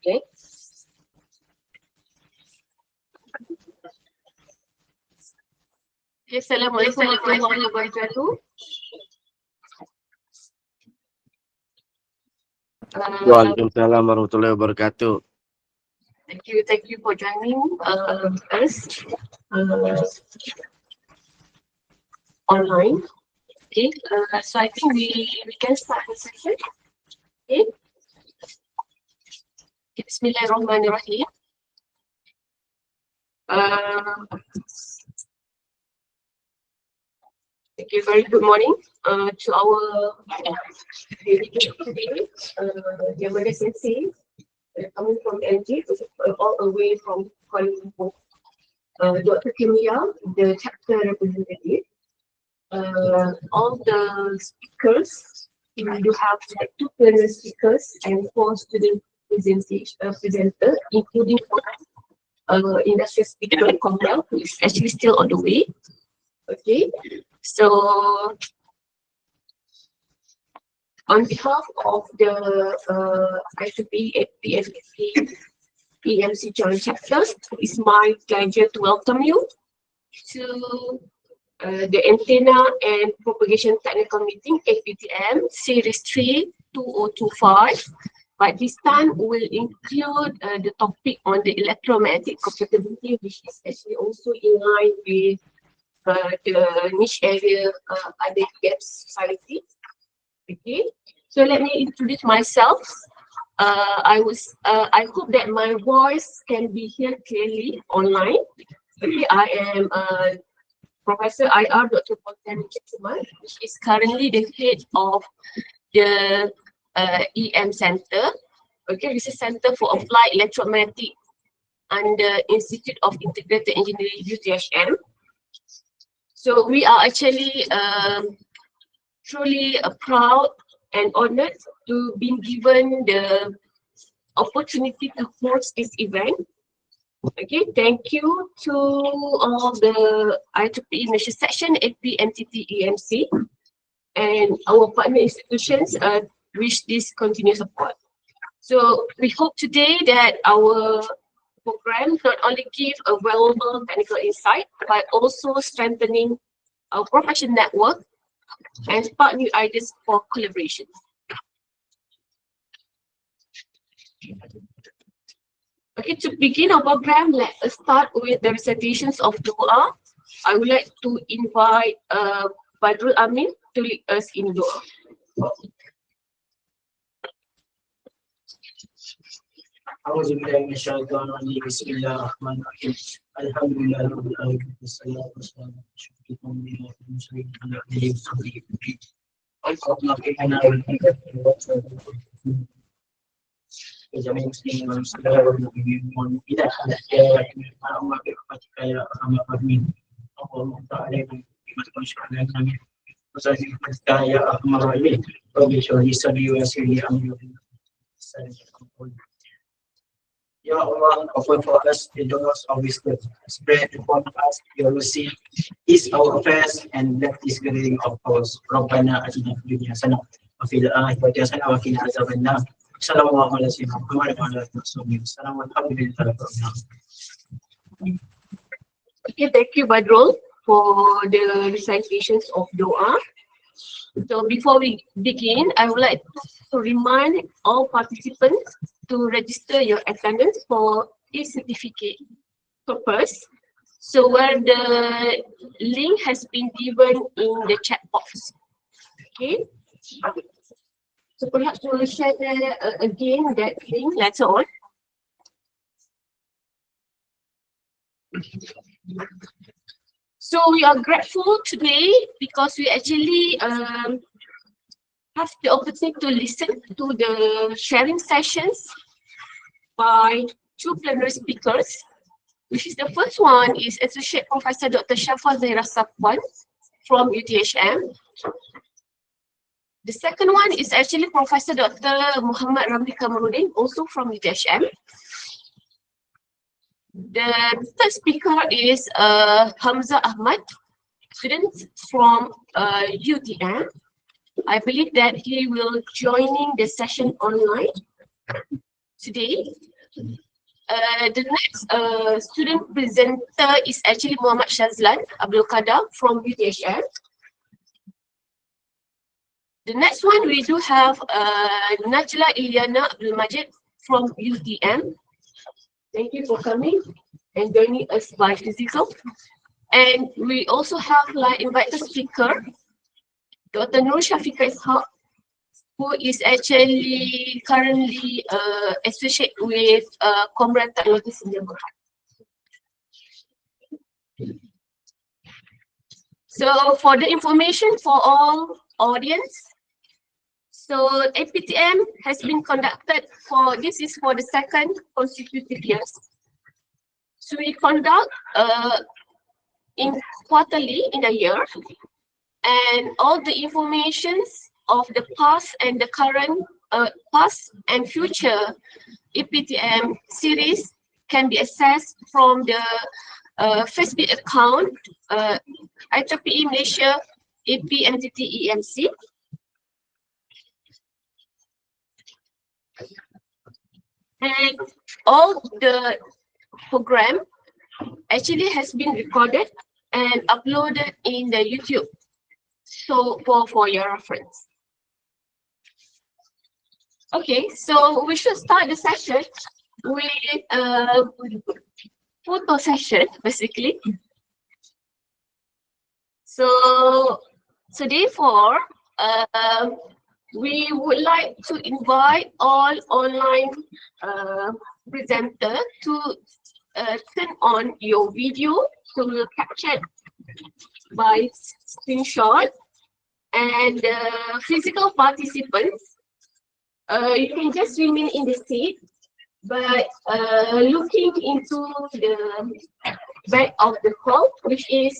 Okay. Assalamualaikum warahmatullahi wabarakatuh. Waalaikumsalam warahmatullahi wabarakatuh. Thank you for joining us online. Okay, so I think we can start the session. Okay. Bismillahirrahmanirrahim. Thank you. Very good morning to our delegate today, Yamada Sensei, coming from MG, all the way from Kuala Lumpur. Dr. Kimia, the chapter representative. All the speakers, you have like 2 panel speakers and 4 student presenters, including industrial speaker Komel, who is actually still on the way. Okay, so on behalf of the IEEE PFP EMC Joint Chapters, it's my pleasure to welcome you to the Antenna and Propagation Technical Meeting, APTM, Series 3 2025. But this time will include the topic on the electromagnetic compatibility, which is actually also in line with the niche area other gaps society. Okay, so let me introduce myself. I hope that my voice can be heard clearly online. Okay, I am Professor IR Dr. Pontianak Chetsuman, which is currently the head of the EM Center, okay, Research Center for Applied Electromagnetic under Institute of Integrated Engineering, UTHM. So we are actually truly proud and honored to be given the opportunity to host this event. Okay, thank you to all the IEEE Malaysia section, AP, NTT, EMC, and our partner institutions which this continuous support. So we hope today that our program not only give a valuable technical insight, but also strengthening our professional network and spark new ideas for collaboration. Okay, to begin our program, let us start with the recitations of Dua. I would like to invite Badrul Amin to lead us in Dua. Auzubillahi minasyaitonirrajim. Bismillahirrahmanirrahim. Alhamdulillahirabbil alamin. Wassalatu wassalamu ala asyrafil anbiya'i wal mursalin ala alihi wa sahbihi. Jami'an muslimin wal muslimat wal mu'minin ila akhir Allah berkata ya Rahman Allahumma ta'ala bima syara'na kami wasallim ya Rahman Rahim rabbi shrah li sadri wa yassir li amri Ya Allah, offer for us the doors of wisdom, spread upon us your mercy, ease our affairs, and let this gathering of ours. Rabbana atina fid dunya hasanah wa fil akhirati hasanah wa qina adzabannar. Sallallahu alaihi wa sallam. Okay, thank you, Badrul, for the recitations of Dua. So before we begin, I would like to remind all participants to register your attendance for e-certificate purpose. So where the link has been given in the chat box. Okay. So perhaps we will share again that link later on. So we are grateful today because we actually have the opportunity to listen to the sharing sessions by 2 plenary speakers, which is the first one is Associate Professor Dr. Shafa Zahira Safwan from UTHM. The second one is actually Professor Dr. Muhammad Ramli Kamaruddin, also from UTHM. The third speaker is Hamza Ahmad, student from UTM. I believe that he will joining the session online today. The next student presenter is actually Muhammad Shazlan Abdul Qadir from UTHR. The next one we do have Najla Ilyana Abdul Majid from UTM. Thank you for coming and joining us by physical. And we also have like invited speaker, Dr. Nur Shafiqa Ishaq, who is actually currently associate with Comrade Technologies in Berhad. So for the information for all audience, so APTM has been conducted for, this is for the second consecutive years. So we conduct in quarterly in a year, and all the informations of the past and the current, past and future APTM series can be accessed from the Facebook account, IEEE Malaysia AP Entity EMC. And all the program actually has been recorded and uploaded in the YouTube, so for your reference. Okay, so we should start the session with photo session, basically. So therefore, we would like to invite all online presenters to turn on your video, so we'll capture by screenshot, and physical participants, you can just remain in the seat, but looking into the back of the hall, which is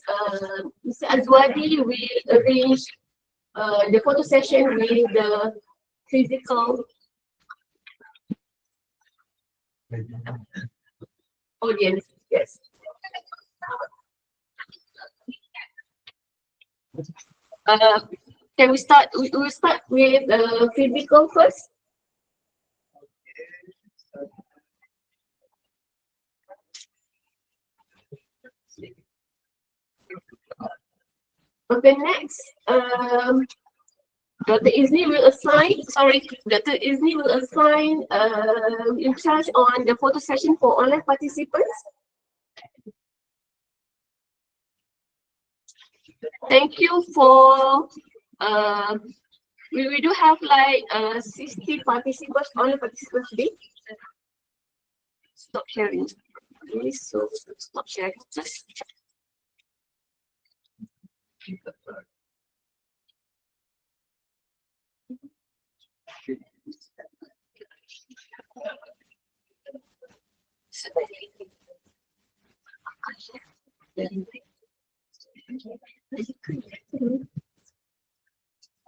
Mr. Azwadi will arrange the photo session with the physical audience. Yes. Can we start? We will start with physical first. Okay, next, Dr. Izni will assign, Dr. Izni will assign in charge on the photo session for online participants. Thank you for, we do have like 60 participants, online participants today. Stop sharing. Please, so stop sharing.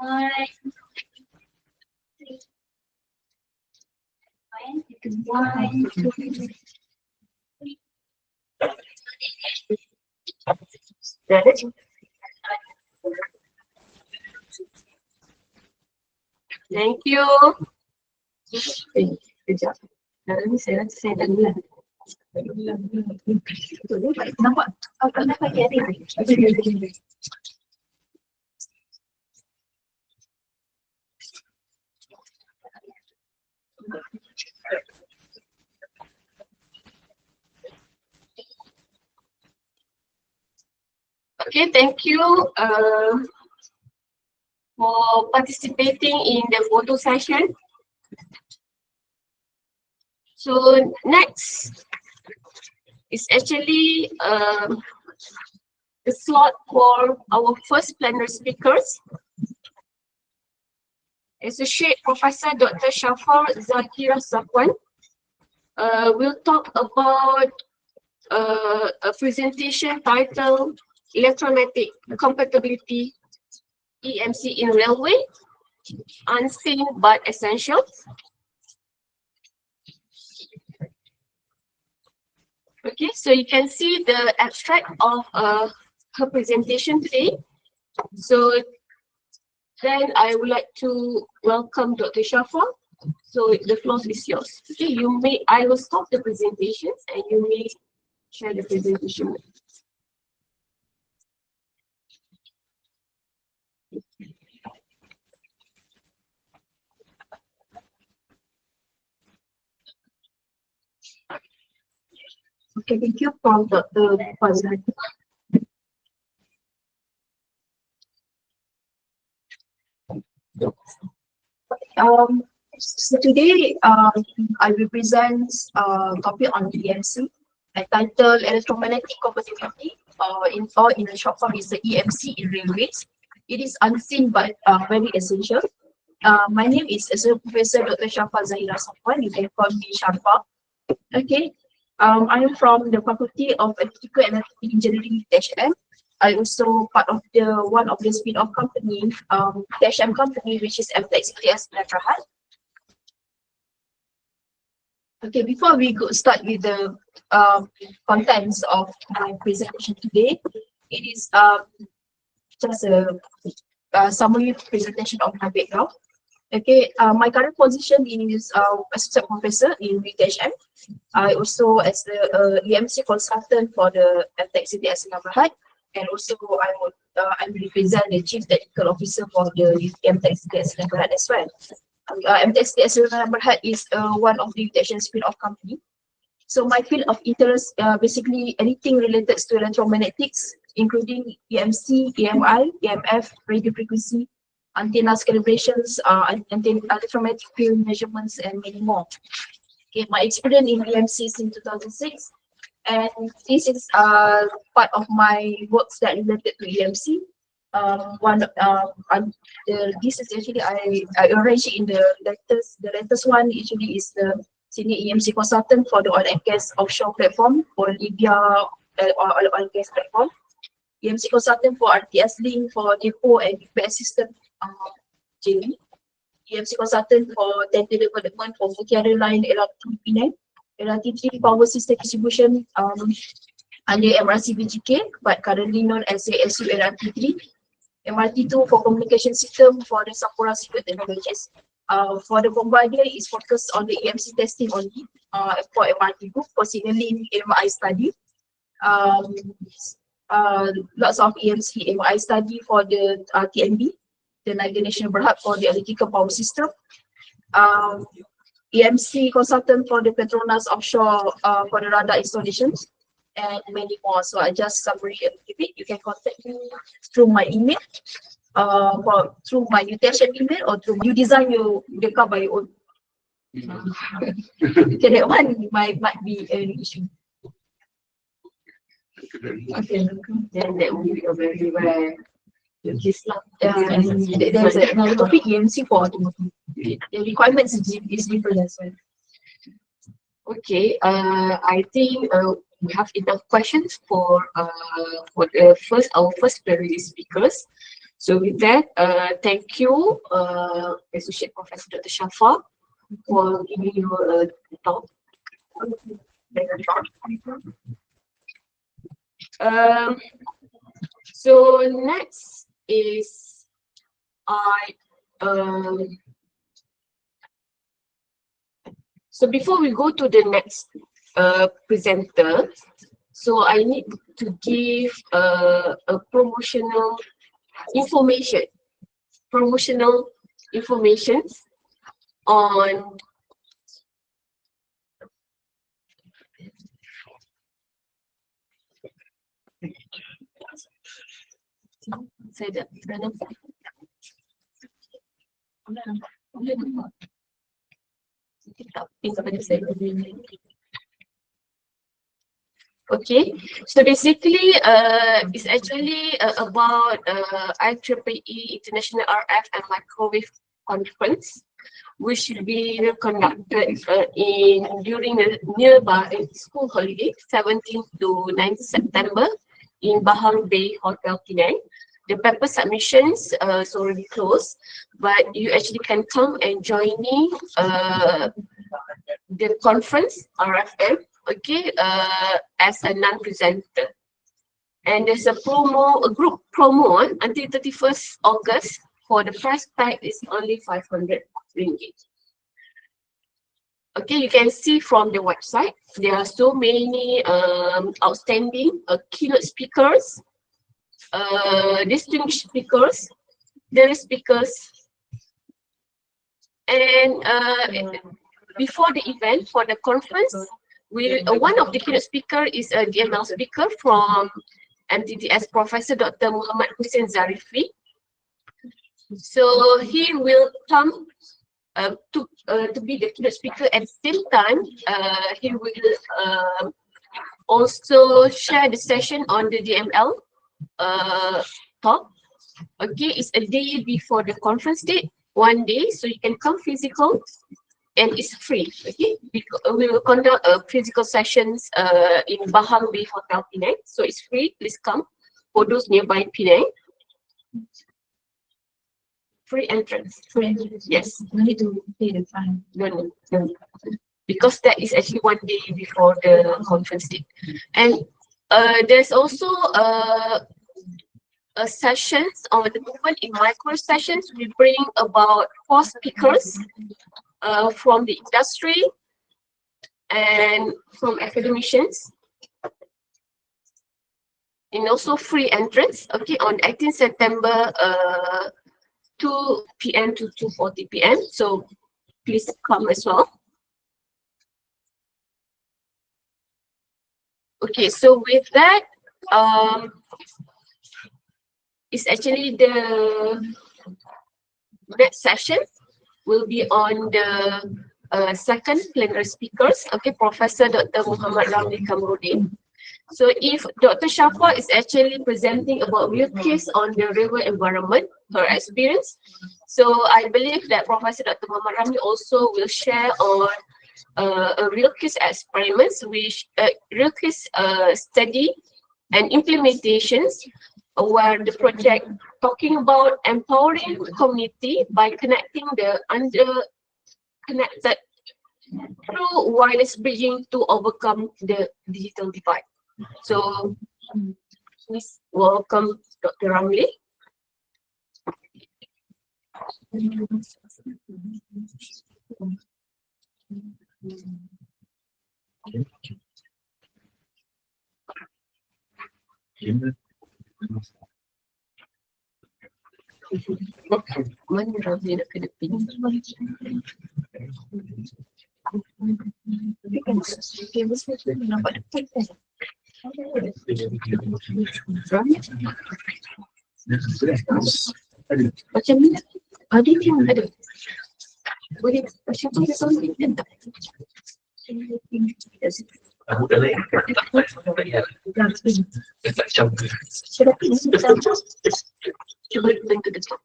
Alright. Thank you. Good job. Ini saya dah dulu. Nampak? Apa nak pakai ni? Okay, thank you for participating in the photo session. So next is actually the slot for our first plenary speakers. Associate Professor Dr. Shafar Zakira Safwan will talk about a presentation titled Electromagnetic Compatibility EMC in Railway, Unseen but Essential. Okay, so you can see the abstract of her presentation today. So then I would like to welcome Dr. Shafar So the floor is yours. Okay, I will stop the presentations and you may share the presentation. Okay, thank you for the Fazlan. So today I will present a topic on EMC entitled Electromagnetic Compatibility, in a short form is the EMC in railways. It is unseen but very essential. My name is Associate Professor Dr. Shafa Zahira Safwan. You can call me Shafa. Okay. I am from the Faculty of Electrical and Electrical Engineering, THM. I also part of one of the spin-off company, THM company, which is MTech CTS Berhad. Okay, before we start with the contents of my presentation today, it is just a summary presentation of my background. Okay, my current position is associate professor in THM. I also as the EMC consultant for the MTech CTS Berhad, and also I represent the chief technical officer for the MTech CTS Berhad as well. MTech CTS Berhad is one of the THM spin-off company. So my field of interest basically anything related to electromagnetics, including EMC, EMI, EMF, radio frequency, antenna calibrations, antenna electromagnetic field measurements, and many more. Okay, my experience in EMC since 2006, and this is part of my works that related to EMC. This is actually I arranged in the latest. The latest one actually is the senior EMC consultant for the oil and gas offshore platform for Libya oil and gas platform. EMC consultant for RTS link for depot and GPS system JV. EMC consultant for tender development for Mutiara Line LRT-P9, LRT3 power system distribution under MRC BGK, but currently known as the SU LRT3. MRT2 for communication system for the Sakura Secret Technologies. For the bombardier is focused on the EMC testing only. For MRT2 for signaling MI study. Lots of EMC MI study for the TNB, the Niaga National Berhad for the electrical power system. EMC consultant for the Petronas offshore for the radar installations, and many more. So I just summary a little bit. You can contact me through my email, through my UTHM email, or through you design the car by your own. Okay, that one might be an issue. Okay, then that will be a very rare. There's another topic EMC for automotive. The requirements is different as well. Okay, I think we have enough questions for our first plenary speakers. So with that, thank you, Associate Professor Dr. Shafa, for giving your talk. So next is so before we go to the next presenter, so I need to give a promotional information on okay, so basically it's actually about IEEE International RF and Microwave Conference, which will be conducted during the nearby school holiday, 17th to 9th September in Bahang Bay Hotel Penang. The paper submissions is already closed, but you actually can come and join me the conference RFM, okay, as a non-presenter. And there's a group promo until 31st August. For the price tag is only 500 ringgit. Okay, you can see from the website, there are so many outstanding keynote speakers, distinguished speakers, there speakers, and before the event, for the conference, one of the keynote speaker is a DML speaker from MTTS, Professor Dr. Muhammad Hussein Zarifi. So he will come to be the keynote speaker. At the same time, he will also share the session on the DML talk. Okay, it's a day before the conference date, 1 day, so you can come physical, and it's free. Okay, we will conduct physical sessions in Bahang Bay Hotel Penang, so it's free. Please come for those nearby Penang. Free entrance. Free entrance. Yes. No need to pay the fine. No. Because that is actually 1 day before the conference date. And there's also sessions on the movement in micro sessions. We bring about 4 speakers from the industry and from academicians. And also free entrance, okay, on 18 September 2 p.m. to 2:40 p.m. So please come as well. Okay, so with that, it's actually the next session will be on the second plenary speakers, okay, Professor Dr. Muhammad Ramli Kamruddin. So if Dr. Shafa is actually presenting about real case on the river environment, her experience. So I believe that Professor Dr. Muhammad Ramli also will share on a real case experiments, which real case study and implementations, where the project talking about empowering community by connecting the underconnected through wireless bridging to overcome the digital divide. So please welcome Dr. Ramli. Mana Ramli nak kena pin? Nampak depan kan? Macam ni. Ada yang ada. Boleh macam ni sound ni tak? Aku dah lain. Cuba bentuk dekat.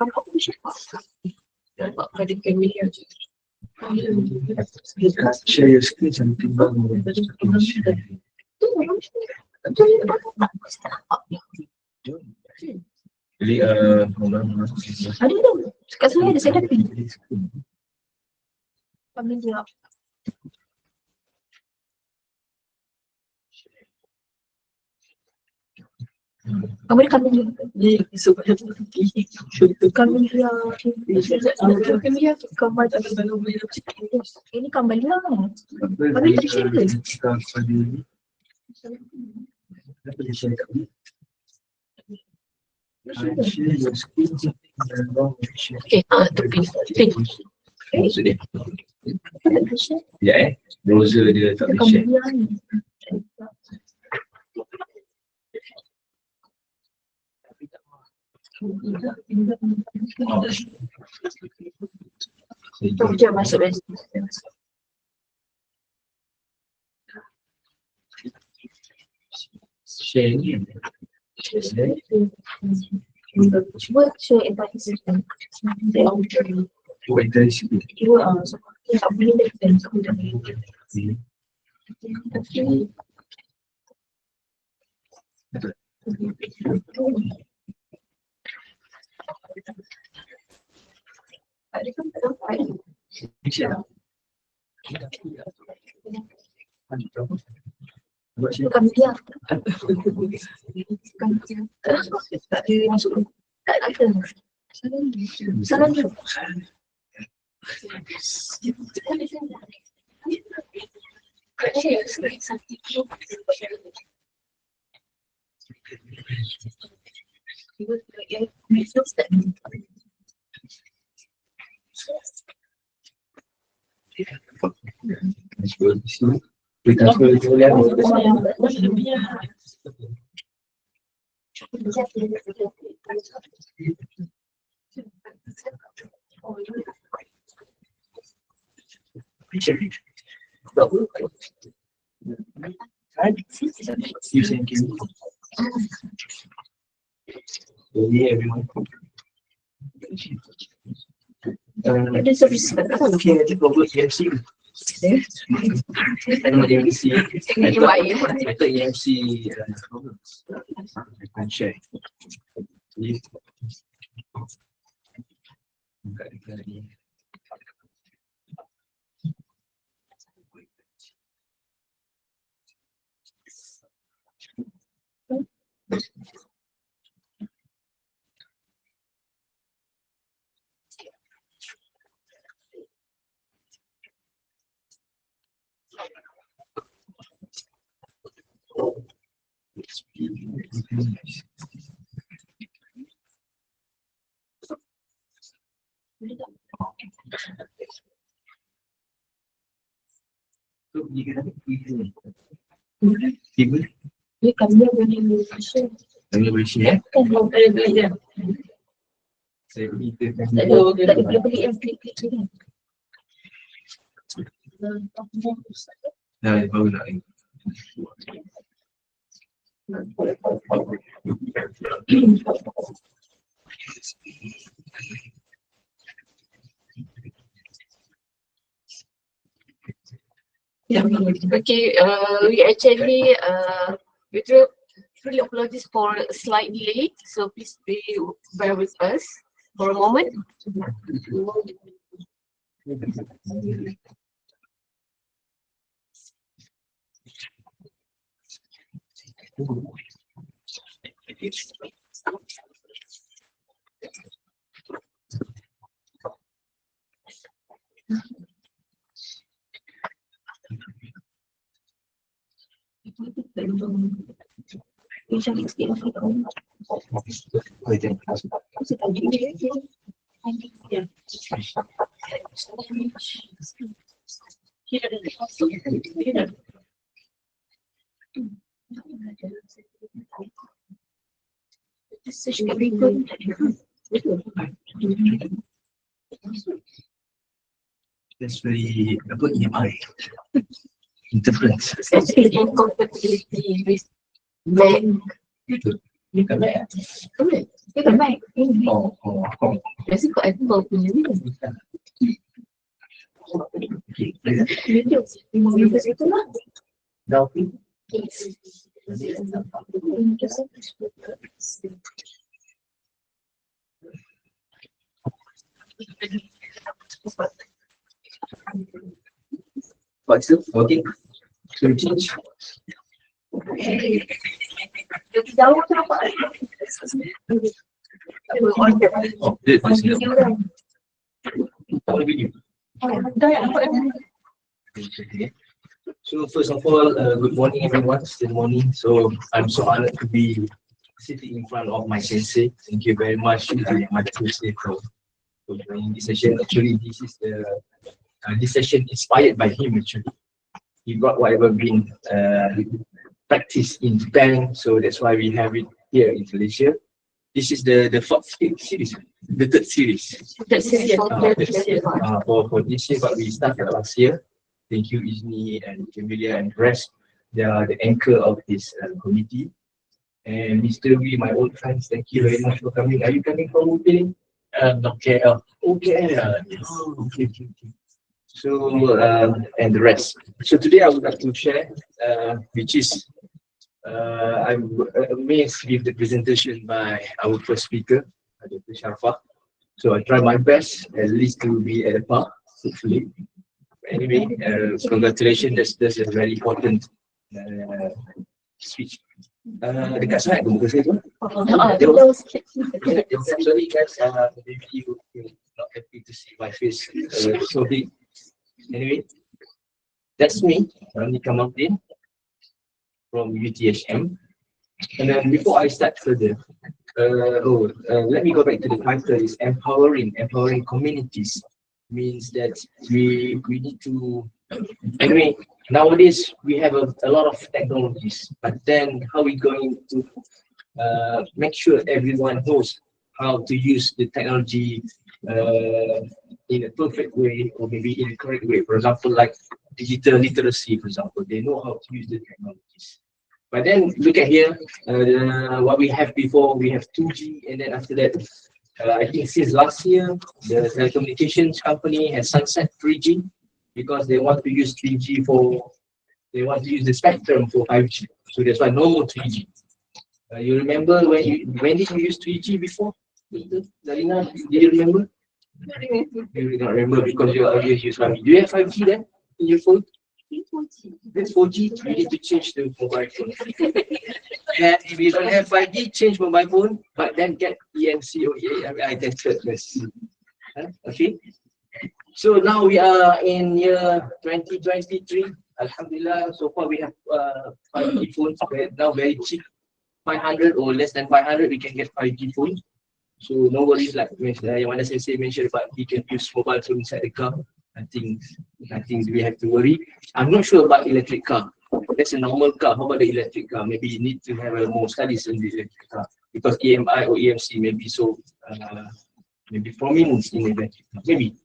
Nampak pun siapa? Nampak pada kamera. Share your screen something baru. Tu orang Jadi orang ada tu. Kat sini ada saya pin. Kami dia. Kami dia. Kami dia. Kamar ini kamar dia. Kami tercipta. Okey, tu pin. Maksud dia. Ya browser dia tak boleh share. Jom masuk best. Share ni. Cuba share entire system. Buat interaksi. Cuba tak boleh dan sudah. Ada kan tak dapat. Share. Buat Itu siapa? kami dia. Kami dia. Tak ada masuk. Tak ada. Salam dulu. Transfer di sini. Boleh transfer ke lihat. You thank you. Jadi everyone. Ada servis Okay, I think I'll go EMC. I know EMC. I thought EMC I can share. Buka dekat ni. Tu pergi ke sana? Pergi ke sini. Tiba. Dia kami dia boleh Malaysia. Kami boleh share. Kan boleh belajar. Saya pergi ke Tak ada boleh beli yang klik-klik ni. Dah baru nak. Okay, we actually really apologize for a slight delay, so please bear with us for a moment. That's very apa EMI interference. Especially incompatibility with Mac. Ni kan baik. Correct. Dia kan baik. Oh. Biasa kat Apple punya ni. Okay. Video. 5 minit itu lah. Dah okey. What's up? Okay. So change. Jauh tu nampak. Oh, this is video. Dah ya, nampak. Okay. So first of all, good morning everyone. Still morning. So I'm so honored to be sitting in front of my sensei. Thank you very much, Madam Sensei, for joining this session. Actually, this session inspired by him. Actually, he got whatever been practiced in Japan, so that's why we have it here in Malaysia. This is the fourth series, the third series. For this year, but we started last year. Thank you, Izni and Emilia and the rest. They are the anchor of this committee. And Mr. Wee, my old friends, thank you very much for coming. Are you coming from Uping? No, KL. Okay. Okay. So, and the rest. So today I would like to share, which is, I'm amazed with the presentation by our first speaker, Dr. Sharfah. So I try my best, at least to be at the par, hopefully. Anyway, congratulations, that's a very important speech. Dekat slide pun muka saya tu. Sorry guys, maybe you not happy to see my face so big. Anyway, that's me, Ramli Kamaluddin from UTHM. And then before I start further, let me go back to the title. Is empowering communities. Means that we need to, anyway, nowadays we have a lot of technologies, but then how we going to make sure everyone knows how to use the technology in a perfect way, or maybe in a correct way. For example, like digital literacy, for example, they know how to use the technologies. But then look at here, what we have before, we have 2G, and then after that, I think since last year, the telecommunications company has sunset 3G because they want to use 3G they want to use the spectrum for 5G. So that's why no more 3G. You remember when did you use 3G before? Zarina, do you remember? You do not remember because you always use 5G. Do you have 5G then in your phone? That's 4G. You need to change the mobile phone. And if you don't have 5G, change mobile phone, but then get EMC or identified. Okay. So now we are in year 2023. Alhamdulillah, so far we have 5G phones. Now very cheap, 500 or less than 500, we can get 5G phones. So no worries, like Yamada Sensei mentioned about we can use mobile phone inside the car. Nothing we have to worry. I'm not sure about electric car. That's a normal car. How about the electric car? Maybe you need to have more studies on the electric car because EMI or EMC may be so maybe prominent in electric car. Maybe.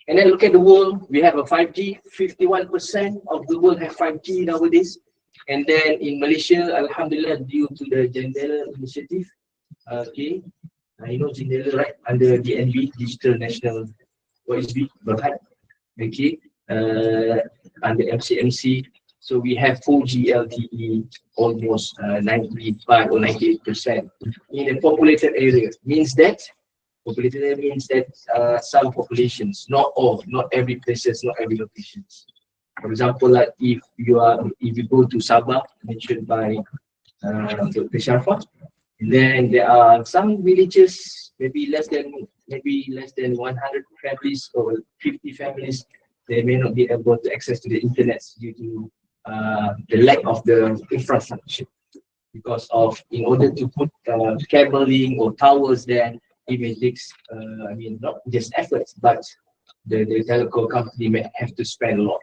And then look at the world. We have a 5G. 51% of the world have 5G nowadays. And then in Malaysia, Alhamdulillah, due to the Jendela initiative, okay, you know Jendela, right? Under DNB, Digital National Berhad, okay, under MCMC. So we have 4G LTE almost 95 or 98% in a populated area. Means that some populations, not all, not every places, not every locations. For example, like if you go to Sabah, mentioned by Dr. Sharfah, then there are some villages, maybe less than 100 families or 50 families. They may not be able to access to the internet due to the lack of the infrastructure. Because of, in order to put cabling or towers there, it may take, not just efforts, but the telecom company may have to spend a lot,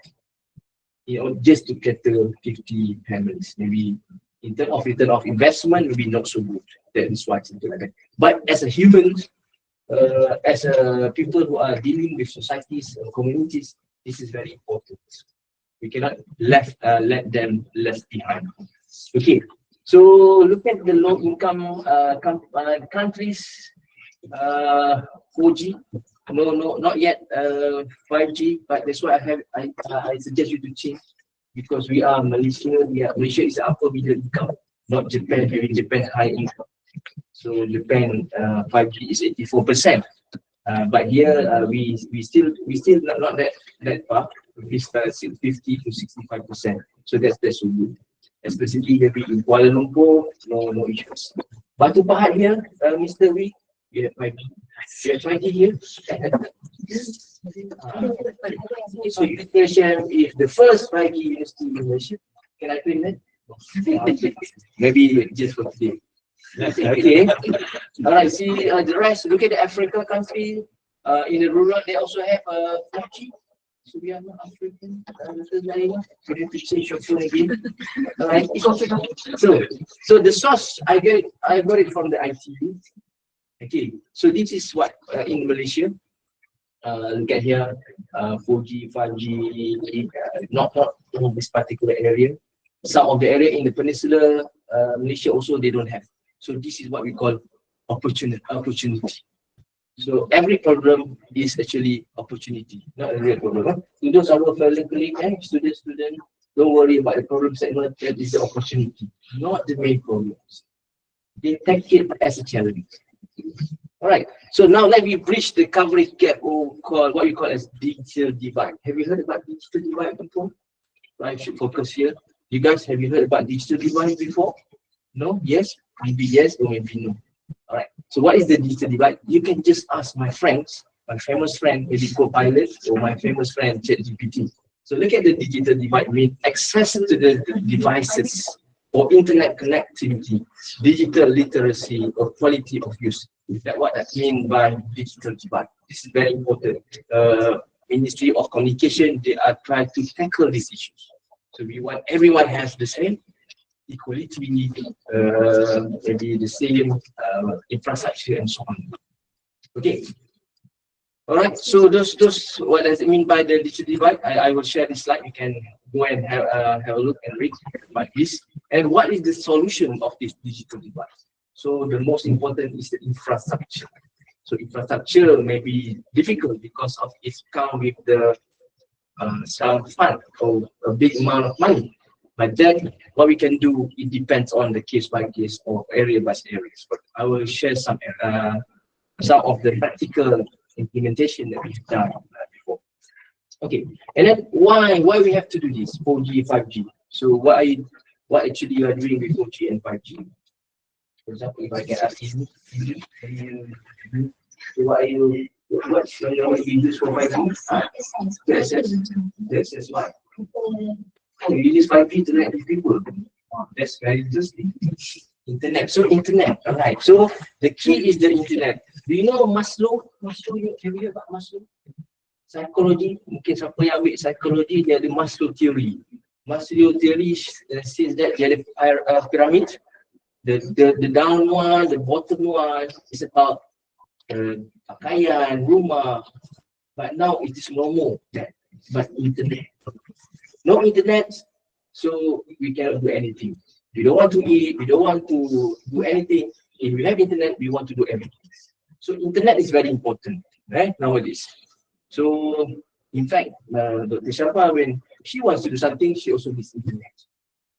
just to get the 50 families. Maybe in terms of return of investment, maybe not so good. That is why something like that. But as a human, as a people who are dealing with societies and communities, this is very important. We cannot let them left behind. Okay, so look at the low income countries. 4G, no, not yet 5G, but that's why I suggest you to change, because we are Malaysia. Malaysia is upper middle income, not Japan. Having Japan high income. So Japan 5G is 84%, but here we still not that far. We start 50 to 65%. So that's so good. Especially maybe in Kuala Lumpur, no issues. Batu Pahat here, Mr. Wee, you have 5G. You have 20 here. So you can share if the first 5G university in Malaysia. Can I claim that? Maybe just for today. Okay. All right. See the rest. Look at the Africa country. In the rural, they also have 4G. So we are not African. So you have to change your phone again. All right. So the source I got it from the ITU. Okay. So this is what in Malaysia. Look at here, 4G, 5G. Not in this particular area. Some of the area in the peninsular Malaysia also they don't have. So this is what we call opportunity. So every problem is actually opportunity, not a real problem. To those our fellow colleagues, student, don't worry about the problem segment. That is the opportunity, not the main problems. They take it as a challenge. All right. So now let me bridge the coverage gap, or what you call as digital divide. Have you heard about digital divide before? I should focus here. You guys, have you heard about digital divide before? No? Yes? Maybe yes or maybe no. All right. So what is the digital divide? You can just ask my friends, my famous friend, maybe Copilot, or my famous friend, ChatGPT. So look at the digital divide, mean access to the devices or internet connectivity, digital literacy, or quality of use. Is that what I mean by digital divide? This is very important. Ministry of Communication, they are trying to tackle these issues. So we want everyone has the same equality, maybe the same infrastructure and so on. Okay. All right. So those what does it mean by the digital divide? I will share this slide. You can go and have a look and read about this. And what is the solution of this digital divide? So the most important is the infrastructure. So infrastructure may be difficult because of it's come with the some fund or a big amount of money. But then what we can do, it depends on the case by case or area by area. But I will share some of the practical implementation that we've done before. Okay, and then why we have to do this 4G, 5G? So what actually you are doing with 4G and 5G? For example, if I can ask you, what you use for 5G? That's why. You use 5G to connect with people. That's very interesting. Internet. So internet, alright. So the key is the internet. Do you know Maslow? Maslow, have you heard about Maslow? Psychology. Mungkin siapa yang ambil psychology, dia ada Maslow theory. Maslow theory says that dia ada pyramid. The down one, the bottom one is about pakaian, rumah. But now it is no more that, but internet. No internet, so we cannot do anything. We don't want to eat, we don't want to do anything. If we have internet, we want to do everything. So internet is very important, right, nowadays. So in fact, Dr. Shapa, when she wants to do something, she also needs internet.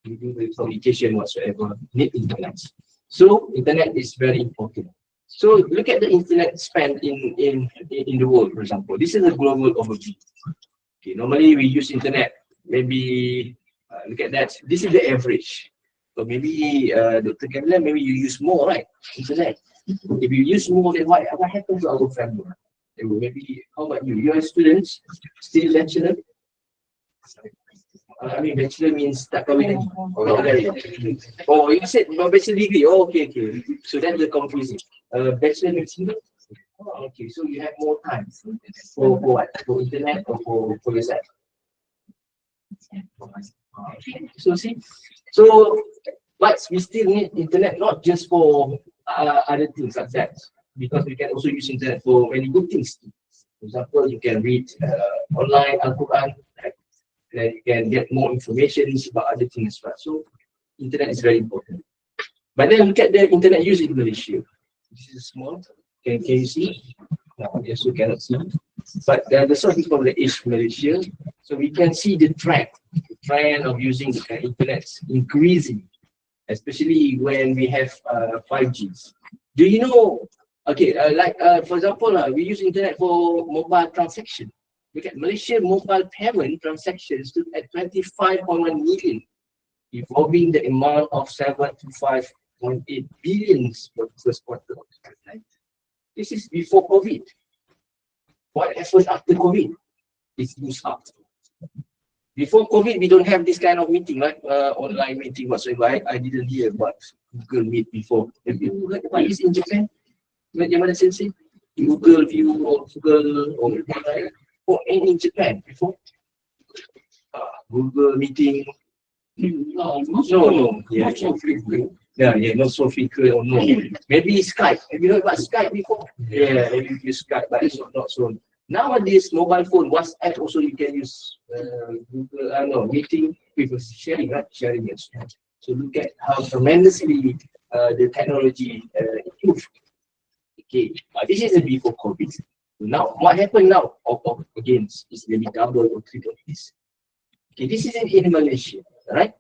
We do the communication whatsoever, need internet. So internet is very important. So look at the internet spend in the world, for example. This is a global overview. Okay, normally we use internet. Maybe look at that. This is the average. So maybe Dr. Kamila, maybe you use more, right? Internet. If you use more, then what happens to our family? Maybe how about you? You are students, still bachelor. I mean, bachelor means tak kahwin. Oh, you said bachelor degree. Oh, okay. So that's the confusion. Bachelor degree. Oh, okay, so you have more time for what? For internet or for yourself? So see, but we still need internet not just for other things like that, because we can also use internet for many good things. For example, you can read online Al-Quran, right? Then you can get more information about other things as well. So internet is very important. But then look at the internet use in Malaysia. This is small. Can you see? No, yes, you cannot see. But the source is from the East Malaysia. So we can see the trend of using the internet increasing, especially when we have 5G. Do you know? Okay, for example, we use internet for mobile transaction. Look at Malaysia mobile payment transactions stood at 25.1 million, involving the amount of 75.8 billion for the first quarter of 2019. This is before COVID. What happened after COVID? It's used up. Before COVID, we don't have this kind of meeting, right? Online meeting whatsoever. I didn't hear about Google Meet before. Have you heard about this in Japan? Yamada Sensei? Google View or Google or in Japan before? Google Meeting. No. Yeah, not so frequent or no. Maybe Skype. Have you heard about Skype before? Yeah, maybe you use Skype, but it's not so. Nowadays, mobile phone, WhatsApp also you can use Google, meeting with sharing, right? Sharing and so on. So look at how tremendously the technology improved. Okay, this is before COVID. Now, what happened now? Again, it's maybe double or triple this. Okay, this is in Malaysia, right?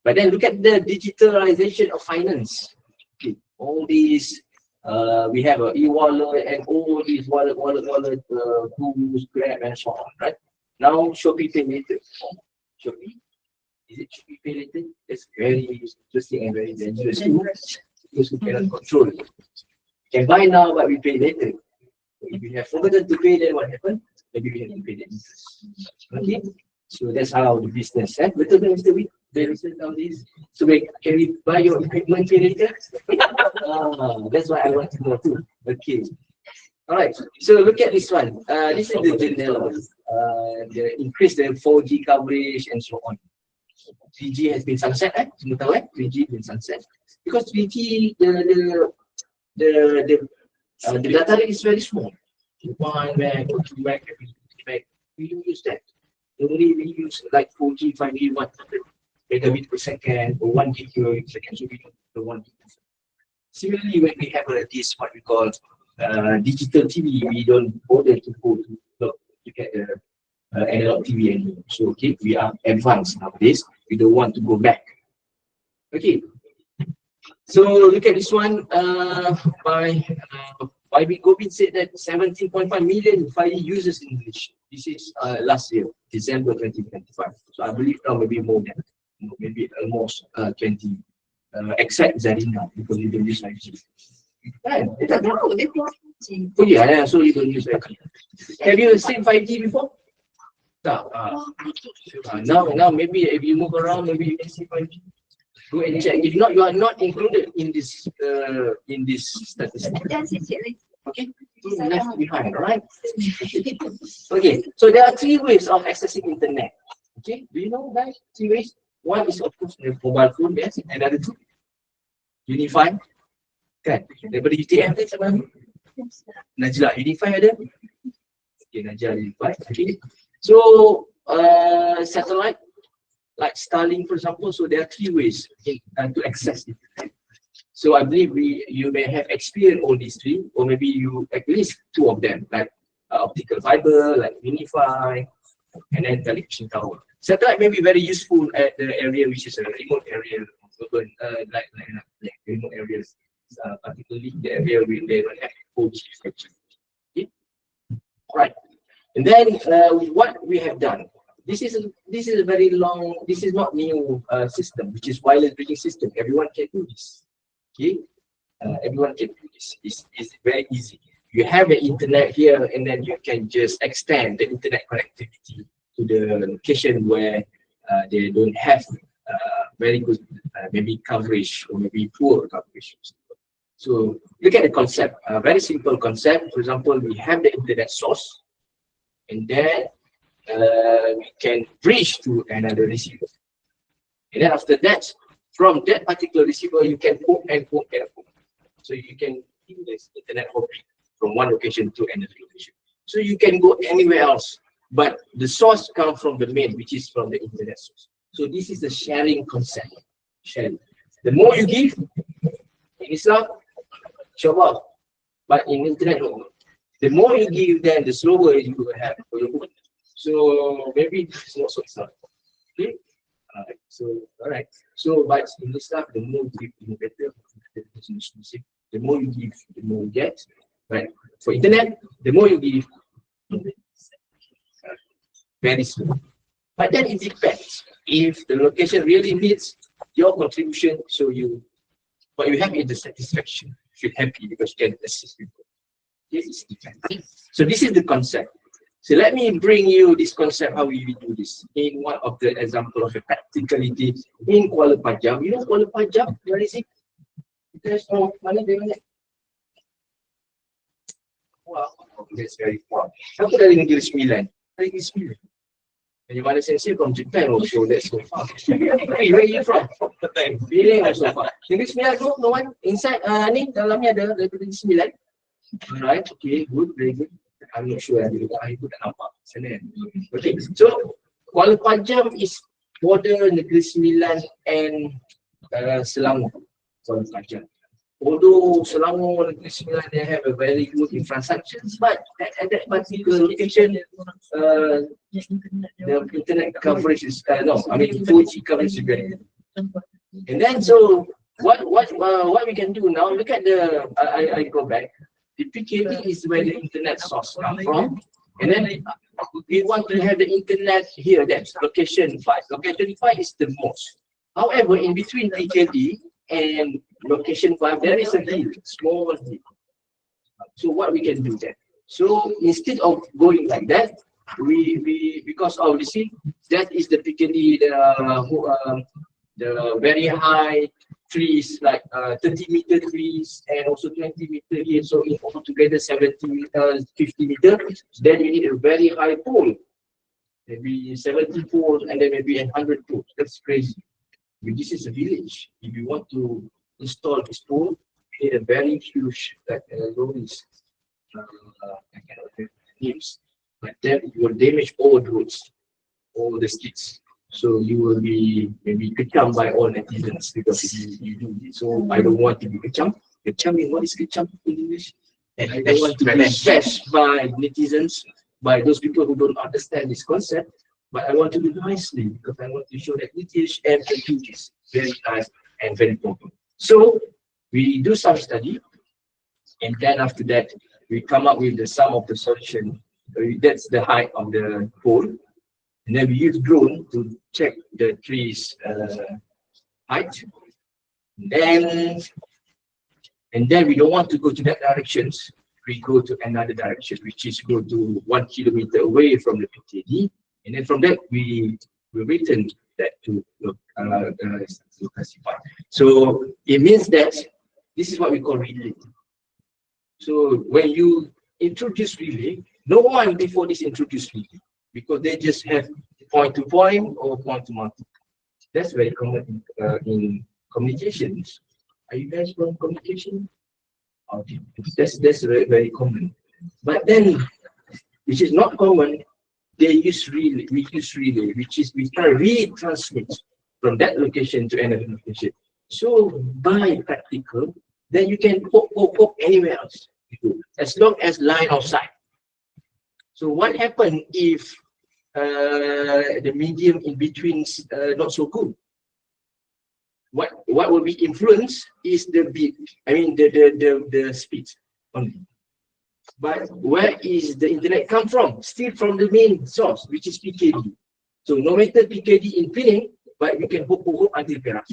But then look at the digitalization of finance. Okay, all these, we have an e-wallet and all these wallet, Boost, Grab, and so on, right? Now, Shopee Pay Later. Shopee Is it should be pay later? That's very interesting and very dangerous too, because we cannot control it. Can buy now, but we pay later. If we have forgotten to pay, then what happened? Maybe we have to pay the interest. Okay, so that's how the business. Betul tak, Mr. Wee? Nowadays. So can we buy your equipment pay later? That's what I want to know too. Okay. Alright, so look at this one. This is the general, the increase the 4G coverage and so on. 3G has been sunset, semua tahu 3G been sunset. Because 3G, the data rate is very small. 1 meg, 2 meg, 3 meg. We don't use that. Normally we use like 4G, 5G, 100 megabit per second or 1 gig per second. So we don't use the 1 gig per second. Similarly, when we have this what we call digital TV, we don't bother to go to look at the analog TV anymore. So okay, we are advanced nowadays. We don't want to go back. Okay. So look at this one. By Govind said that 17.5 million 5G users in English. This is last year, December 2025. So I believe now maybe more than, maybe almost 20. Except Zarina because you don't use 5G. Oh yeah, so you don't use 5G. Have you seen 5G before? No. Now maybe if you move around, maybe you can see 5G. Go and check. If not, you are not included in this statistic. Okay, left behind, right? Okay, so there are 3 ways of accessing internet. Okay, do you know guys? 3 ways. One is of course the mobile phone, yes. Another 2, Unify. Kan? Daripada UTM kan sama Najla, Unify ada. Okay, Najla Unify. Okay. So satellite like Starlink for example. So there are 3 ways to access internet. So I believe you may have experienced all these 3, or maybe you at least 2 of them, like optical fiber, like Unify, and then television tower. Satellite may be very useful at the area which is a remote area, urban, like remote areas, particularly the area where they don't have 4G reception. Okay, right. And then what we have done. This is a very long. This is not new system, which is wireless bridging system. Everyone can do this. Okay, everyone can do this. It's very easy. You have the internet here, and then you can just extend the internet connectivity to the location where they don't have very good maybe coverage or maybe poor coverage. So look at the concept, a very simple concept. For example, we have the internet source, and then we can bridge to another receiver. And then after that, from that particular receiver, you can hook and hook and hook. So you can do this internet hopping from one location to another location. So you can go anywhere else. But the source comes from the main, which is from the internet source. So this is the sharing concept. Sharing. The more you give, in Islam, inshallah, but in internet, the more you give, then the slower you will have for your book. So maybe it's not so Islam. Okay. So alright. So but in Islam, the more you give, the better. The more you give, the more you get. Right. For internet, the more you give, very slow. But then it depends. If the location really needs your contribution, so what you have is the satisfaction. You feel happy because you can assist people. This is different. So this is the concept. So let me bring you this concept how we do this in one of the example of the practicality in Kuala Panjang. You know Kuala Panjang? Where is it? There's no money there. Wow, that's very far. Aku dari Negeri Sembilan. Negeri Sembilan. And you want to say from Japan also, that's so far. Hey, where are you from? Feeling so far. Negeri Sembilan, no one inside, ni dalamnya ada Negeri Sembilan. Alright, okay, good, very good. I'm not sure ada dekat aku tak nampak sana. Okay, so Kuala Panjang is border Negeri Sembilan and Selangor. Kuala Panjang. Although Selangor Negeri Sembilan, they have a very good infrastructures, but at that particular location, the internet coverage is 4G coverage is very good. And then so what we can do now? Look at the I go back. The PKB is where the internet source comes from, and then we want to have the internet here. That's location 5. Location 5 is the most. However, in between PKD and location 5, there is a hill, small hill. So what we can do then? So instead of going like that, we because obviously that is the PKD, the very high trees, like 30-meter trees and also 20-meter here. So in altogether 70 meters, 50 meters, then we need a very high pole. Maybe 70 poles and then maybe 100 poles. That's crazy. This is a village. If you want to install this pole, you need a very huge roads. I cannot remember names, but then you will damage all the roads, all the streets. So you will be maybe kecam by all netizens because you do this. So I don't want to be kecam. Kecam is what is kecam in English? And I don't want to be bashed by netizens, by those people who don't understand this concept. But I want to do nicely because I want to show that British and can do this very nice and very proper. So we do some study, and then after that we come up with the sum of the solution. That's the height of the pole. And then we use drone to check the tree's height. And then we don't want to go to that directions. We go to another direction, which is go to 1 kilometer away from the PKD. And then from that, we return that to classify. So it means that this is what we call relay. So when you introduce relay, no one before this introduced relay because they just have point to point or point to multi. That's very common in communications. Are you guys from communication? Okay. That's very, very common. But then, which is not common, they use relay. We use relay, which is we can retransmit from that location to another location. So by practical, then you can poke anywhere else, as long as line of sight. So what happens if the medium in between not so good? What will be influenced is the beat. I mean the speed only. But where is the internet come from? Still from the main source, which is PKD. So no matter PKD in pinning, but you can hook until Perak.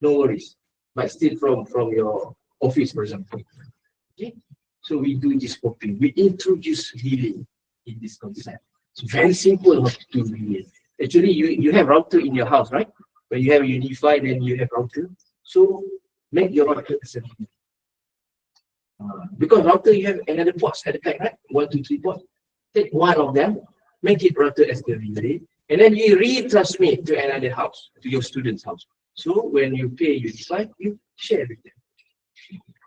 No worries. But still from your office, for example. Okay. So we do this hopping. We introduce relay in this concept. It's very simple how to do relay. Actually, you have router in your house, right? When you have Unify, then you have router. So make your router as a relay. Because router you have another ports at the back, right? 1, 2, 3 ports. Take one of them, make it router as the relay, and then you retransmit to another house, to your student's house. So when you pay Unify, you share with them.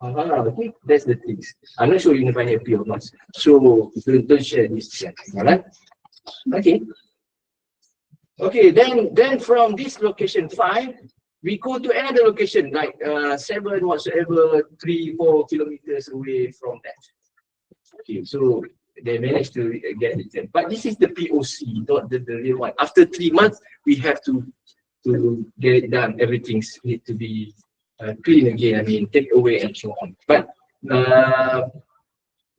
Okay, that's the things. I'm not sure Unify happy or not. So don't share this. Alright? Okay. Okay, then from this location 5, we go to another location like 7 whatsoever 3-4 kilometers away from that. Okay, so they managed to get it. But this is the POC, not the real one. After 3 months, we have to get it done. Everything need to be clean again. I mean, take away and so on. But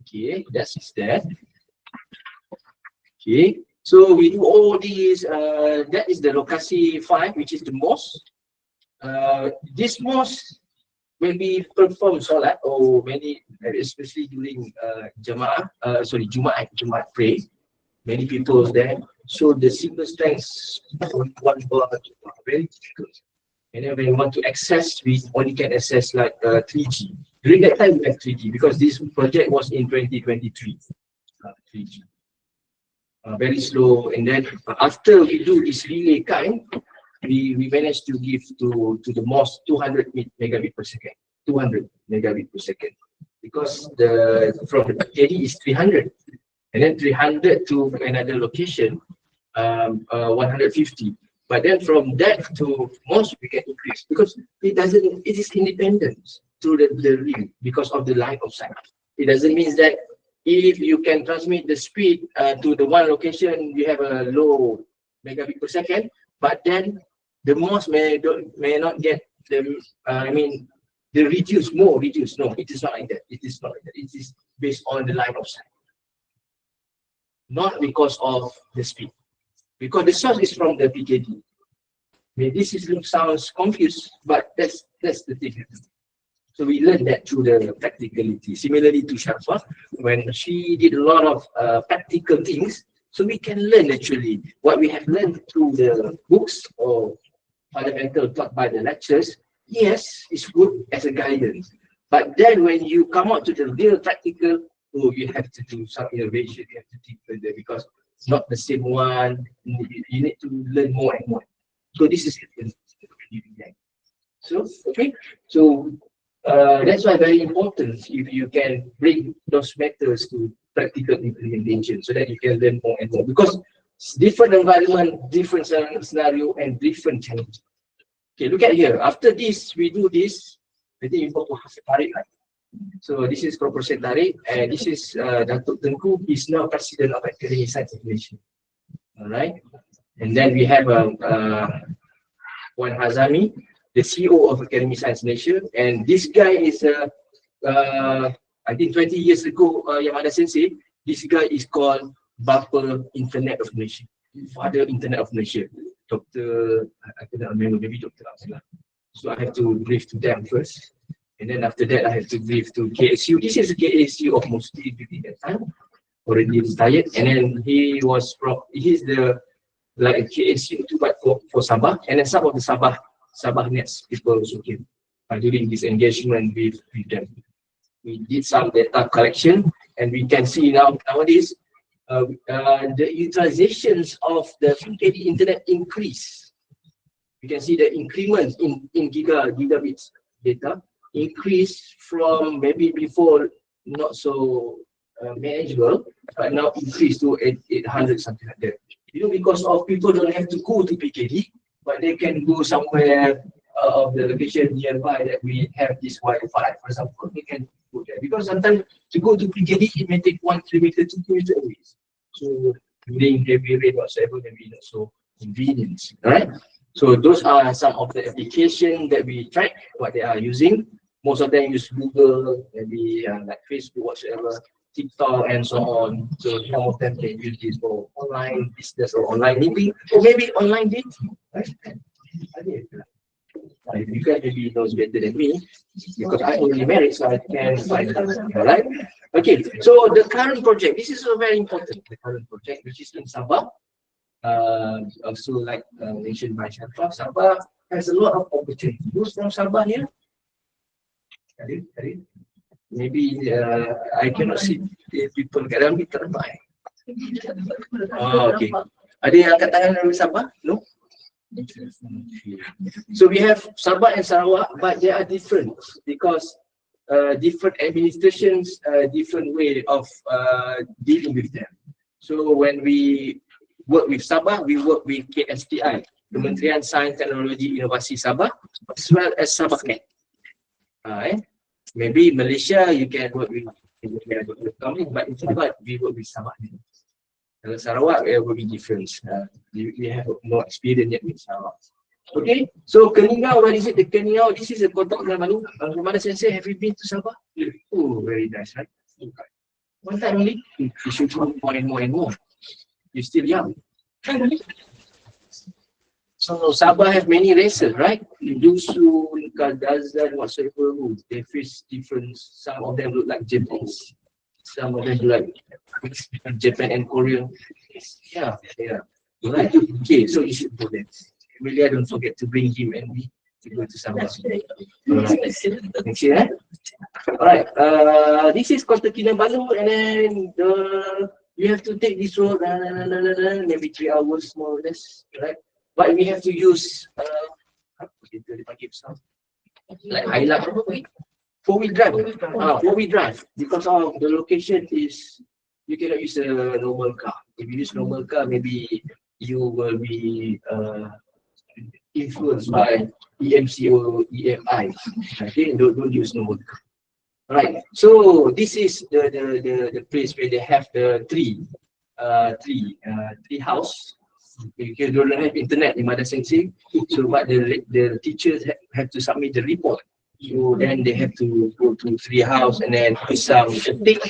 okay, that's that. Okay. So we do all these, that is the Lokasi 5, which is the mosque. This mosque, when we perform salat or many, especially during Jumaat pray, many people there. So the signal strength on one bar very difficult. And then when you want to access, we only can access like 3G. During that time, we had 3G because this project was in 2023. 3G. Very slow, and then after we do this relay kind, we managed to give to the mosque 200 megabit per second, 200 megabit per second, because from the PKD is 300, and then 300 to another location, 150. But then from that to mosque we can increase because it is independent through the ring because of the line of sight. It doesn't mean that if you can transmit the speed to the one location, you have a low megabit per second, but then the mosque may not get the, the reduce. No, it is not like that. It is not like that. It is based on the line of sight. not because of the speed. Because the source is from the PKD. Maybe this sounds confused, but that's the thing. So we learned that through the practicality. Similarly to Sharfah, when she did a lot of practical things, so we can learn actually what we have learned through the books or fundamental taught by the lectures. Yes, it's good as a guidance. But then when you come out to the real practical, oh, you have to do some innovation, you have to think further because it's not the same one. You need to learn more and more. So this is it. So, okay. So that's why very important if you can bring those matters to practical implementation so that you can learn more and more. Because different environment, different scenario, and different challenge. Okay, look at here. After this, we do this. I think you go to Hafiz Tariq, right? So this is Professor Tariq, and this is Datuk Tengku. He's now president of Academy Science Malaysia. All right. And then we have Wan Hazami, the CEO of Academy Science Malaysia, and this guy is I think 20 years ago, Yamada Sensei, this guy is called Bapa Internet of Malaysia, Father Internet of Malaysia, Dr. I cannot remember, maybe Dr. Abdullah. So I have to brief to them first, and then after that I have to brief to KSU. This is KSU of Mufti during that time, already retired, and then he's the like KSU too, but for Sabah, and then some of the Sabah Nets people also came during this engagement with them. We did some data collection, and we can see nowadays the utilizations of the PKD internet increase. You can see the increment in gigabits data increase from maybe before not so manageable, but now increase to 800 something like that. You know, because of people don't have to go to PKD, but they can go somewhere of the location nearby that we have this Wi-Fi. For example, they can go there because sometimes to go to PKD it may take 1 kilometer, 2 kilometers away. So during heavy rain whatsoever, maybe not so convenient, right? So those are some of the applications that we track what they are using. Most of them use Google, maybe like Facebook, whatsoever, TikTok, and so on. So some of them can use this for online business or online meeting, or maybe online dating. Right? You guys maybe knows better than me because I'm already married, so I can find it. All right. Okay. So the current project, this is very important. The current project, which is in Sabah. Also like mentioned by Sharfah, Sabah has a lot of opportunity. Those from Sabah here, maybe I cannot see the people kat dalam ni terbaik. Oh, okay. Ada yang angkat tangan dari Sabah? No? So we have Sabah and Sarawak, but they are different because different administrations, different way of dealing with them. So when we work with Sabah, we work with KSTI, Kementerian Sains Teknologi Inovasi Sabah, as well as Sabahnet. Maybe Malaysia, you can work with but in Sabah, we work with Sabahnet. Sarawak, it will be different. We have more experience yet with Sarawak. Okay, so Keningau, what is it? The Keningau, this is a Kotak Kinabalu. Yamada Sensei, have you been to Sabah? Oh, very nice, right? One time only, you should do more and more and more. You're still young. So Sabah have many races, right? Dusu, Kadazan, whatsoever, they face different. Some of them look like Japanese. Some of them look like Japan and Korea. Yeah. Right. Okay, so you should go there. Really, don't forget to bring him and me to go to Sabah. Next year, eh? Alright. This is Kota Kinabalu, and then you have to take this road, maybe 3 hours more or less, right? But we have to use like highlight four-wheel drive. Four-wheel drive because of the location is you cannot use a normal car. If you use normal car, maybe you will be influenced by EMC or EMI. Okay, don't use normal car. Right. So this is the place where they have the tree house. You don't have internet in Yamada Sensei, so but the teachers have to submit the report So then they have to go to tree house and then put some stick,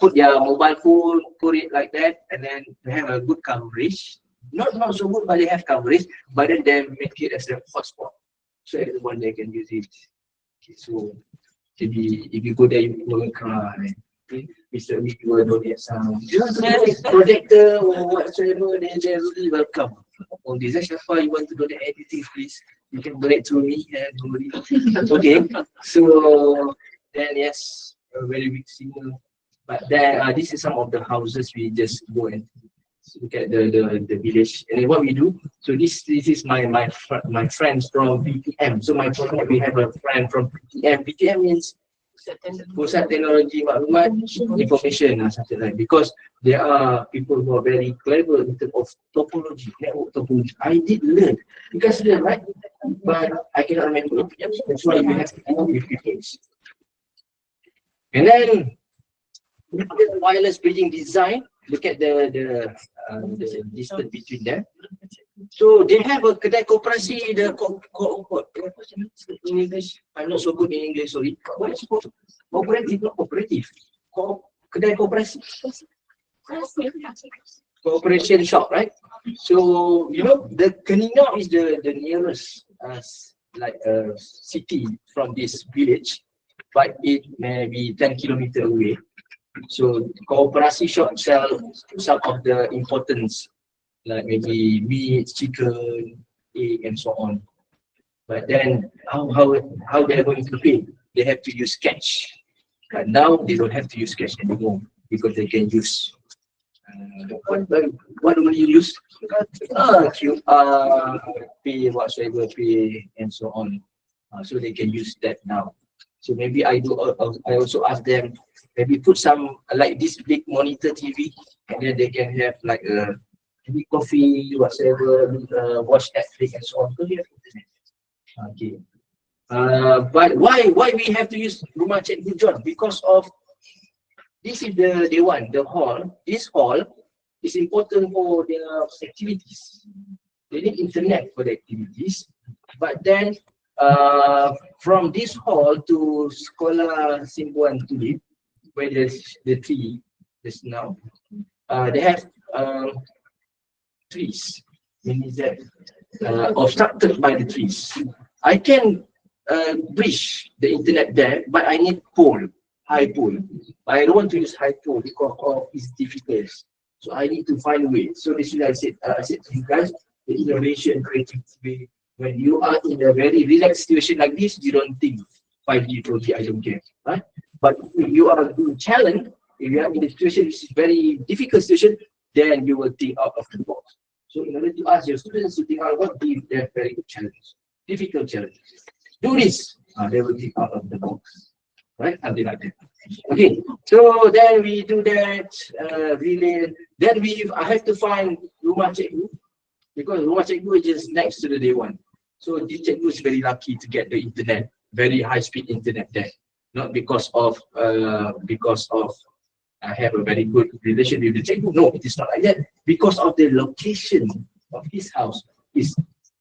put their mobile phone, put it like that, and then they have a good coverage. Not so good, but they have coverage. But then they make it as a hotspot, so everyone they can use it. Okay, so maybe if you go there, you will cry. Okay, Mr. We will donate some projector or whatsoever. They're really welcome. On this, if you want to donate anything, please, you can donate to me. Okay, so then yes, a very big singer. But then this is some of the houses we just go and look at the village. And then what we do. So this is my friends from PTM. So we have a friend from PTM. PTM means Pusat Teknologi Maklumat Information, something like, because there are people who are very clever in terms of topology, network topology. I did learn because right, but I cannot remember. That's why you have to deal with people. And then wireless bridging design. Look at the distance between them. So they have a kedai koperasi, in English. I'm not so good in English, sorry. What is it called? Cooperative, not cooperative. Kedai koperasi. Cooperation shop, right? So you know the Keningau is the nearest like a city from this village, but it may be 10 kilometers away. So Koperasi shop sell some of the importance, like maybe meat, chicken, egg, and so on. But then how they're going to pay? They have to use cash. But now they don't have to use cash anymore because they can use what do you use? QR, pay whatsoever, pay, and so on. So they can use that now. So maybe I also ask them, maybe put some like this big monitor TV, and then they can have like a maybe coffee, whatever, watch Netflix and so on. So you have internet. Okay. But why we have to use Rumah Cikgu John? Because of this is the one, the hall. This hall is important for their activities. They need internet for the activities. But then from this hall to Sekolah Simbuan Tulip, where there's the tree just now, they have trees, meaning that obstructed by the trees. I can bridge the internet there, but I need high pole. I don't want to use high pole because of its difficulties. So I need to find a way. So this is what I said to you guys, the innovation, creativity. When you are in a very relaxed situation like this, you don't think 5G, 4G, I don't care, right? But if you are in challenge, if you are in a situation which is very difficult situation, then you will think out of the box. So in order to ask your students to think out what give them very good challenge, difficult challenge. Do this, they will think out of the box, right? Something like that. Okay, so then we do that, really. Then I have to find Rumah Cikgu, because Rumah Cikgu is just next to the day one. So this Cikgu is very lucky to get the internet, very high speed internet there. Not because of I have a very good relation with the Cikgu. No, it is not like that. Because of the location of his house is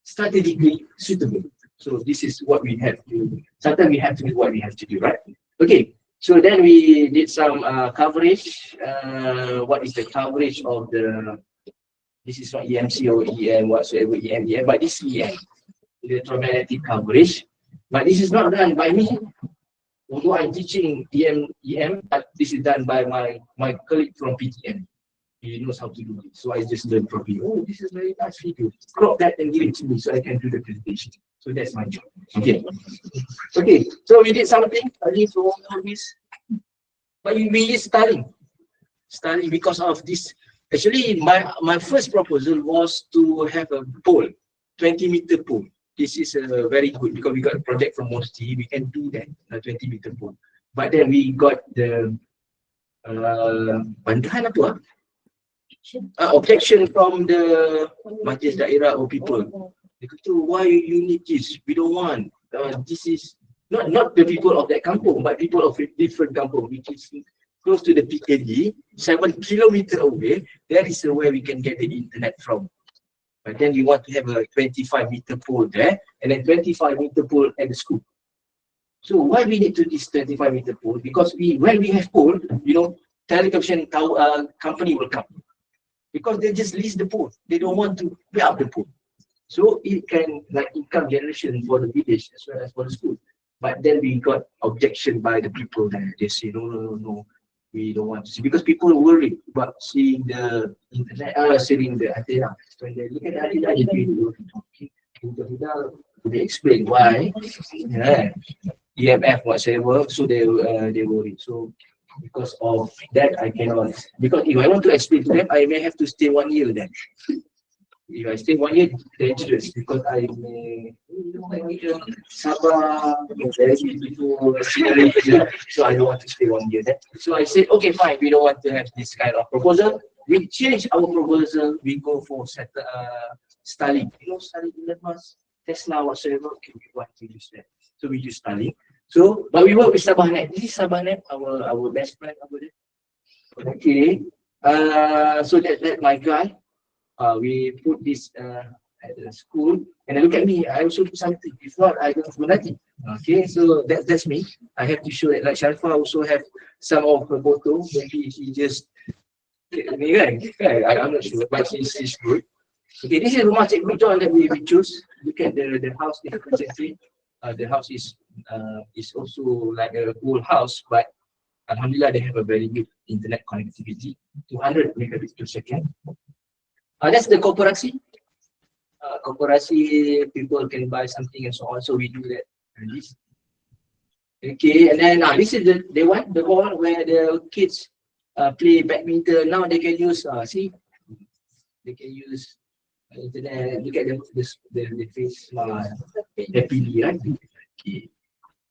strategically suitable. So this is what we have to. Sometimes we have to do what we have to do, right? Okay. So then we did some coverage. What is the coverage of the? This is not EMC or EM whatsoever, EM, but this is EM, electromagnetic coverage. But this is not done by me. Although I'm teaching EM, but this is done by my colleague from PTM. He knows how to do it. So I just learned from him. Oh, this is very nice video. Crop that and give it to me so I can do the presentation. So that's my job. Okay. Okay. So we did something. I need to all this. But we did Starlink because of this. Actually, my first proposal was to have a pole, 20-meter pole. This is very good because we got a project from MOSTI. We can do that, a 20-meter pole. But then we got the bantahan apa? Objection from the Majlis Daerah or people. They go, why you need this? We don't want. This is not the people of that kampung, but people of a different kampung, which is close to the PKD, 7 kilometers away. That is where we can get the internet from. But then we want to have a 25-meter pole there, and then 25-meter pole at the school. So why we need to this 25-meter pole? Because when we have pole, telecommunication company will come because they just lease the pole. They don't want to pay up the pole. So it can like income generation for the village as well as for the school. But then we got objection by the people that they say no, we don't want to see, because people are worried about seeing the internet, seeing the antenna. When they look at the antenna, they explain why, EMF whatsoever. So they worry. So because of that, I cannot. Because if I want to explain to them, I may have to stay 1 year then. If I stay 1 year, dangerous, because I may Sabah, very beautiful scenery, so I don't want to stay 1 year there. So I said, okay, fine, we don't want to have this kind of proposal. We change our proposal. We go for Starlink. Starlink, Tesla, whatsoever. Okay, we want to use that. So we use Starlink. So, but we work with Sabahnet. This is Sabahnet, our best friend over there. Okay. So that my guy. We put this at the school, and look at me, I also do something. If not, I don't do nothing. Okay, so that's me. I have to show it. Like Sharfa also have some of her photos. Maybe he just I'm not sure, but she's good. Okay, this is Rumah Cikgu John that we choose. Look at the house in the the house is also like a old house, but Alhamdulillah they have a very good internet connectivity, 200 megabits per second. That's the koperasi. Koperasi, people can buy something and so on. So we do that. Okay, and then this is the hall where the kids play badminton. Now they can use they can use internet. Look at the face happily, right? Okay.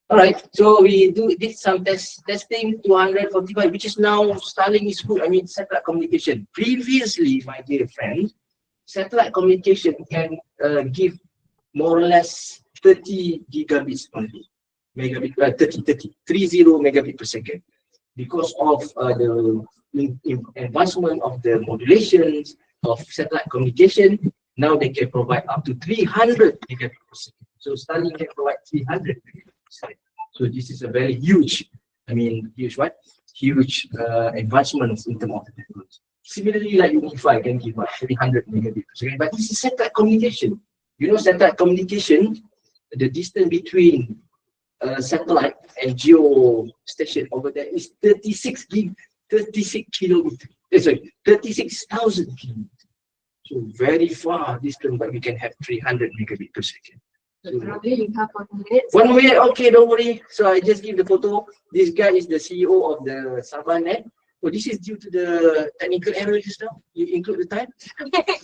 All right, so we did some testing 245, which is now Starlink is good. I mean, satellite communication. Previously, my dear friend, satellite communication can give more or less 30 gigabits only. 30 megabit per second. Because of the advancement of the modulations of satellite communication, now they can provide up to 300 megabit per second. So Starlink can provide 300 megabit per second. So this is a very huge advancement in terms of technology. Similarly, like Unify can give 300 megabit per second, but this is satellite communication. Satellite communication, the distance between satellite and geo station over there is 36,000 kilometers. So very far distance, but we can have 300 megabit per second. So, Probably you have 1 minute. 1 minute, okay, don't worry. So I just give the photo. This guy is the CEO of the Sabahnet. Oh, this is due to the technical error just now. You include the time?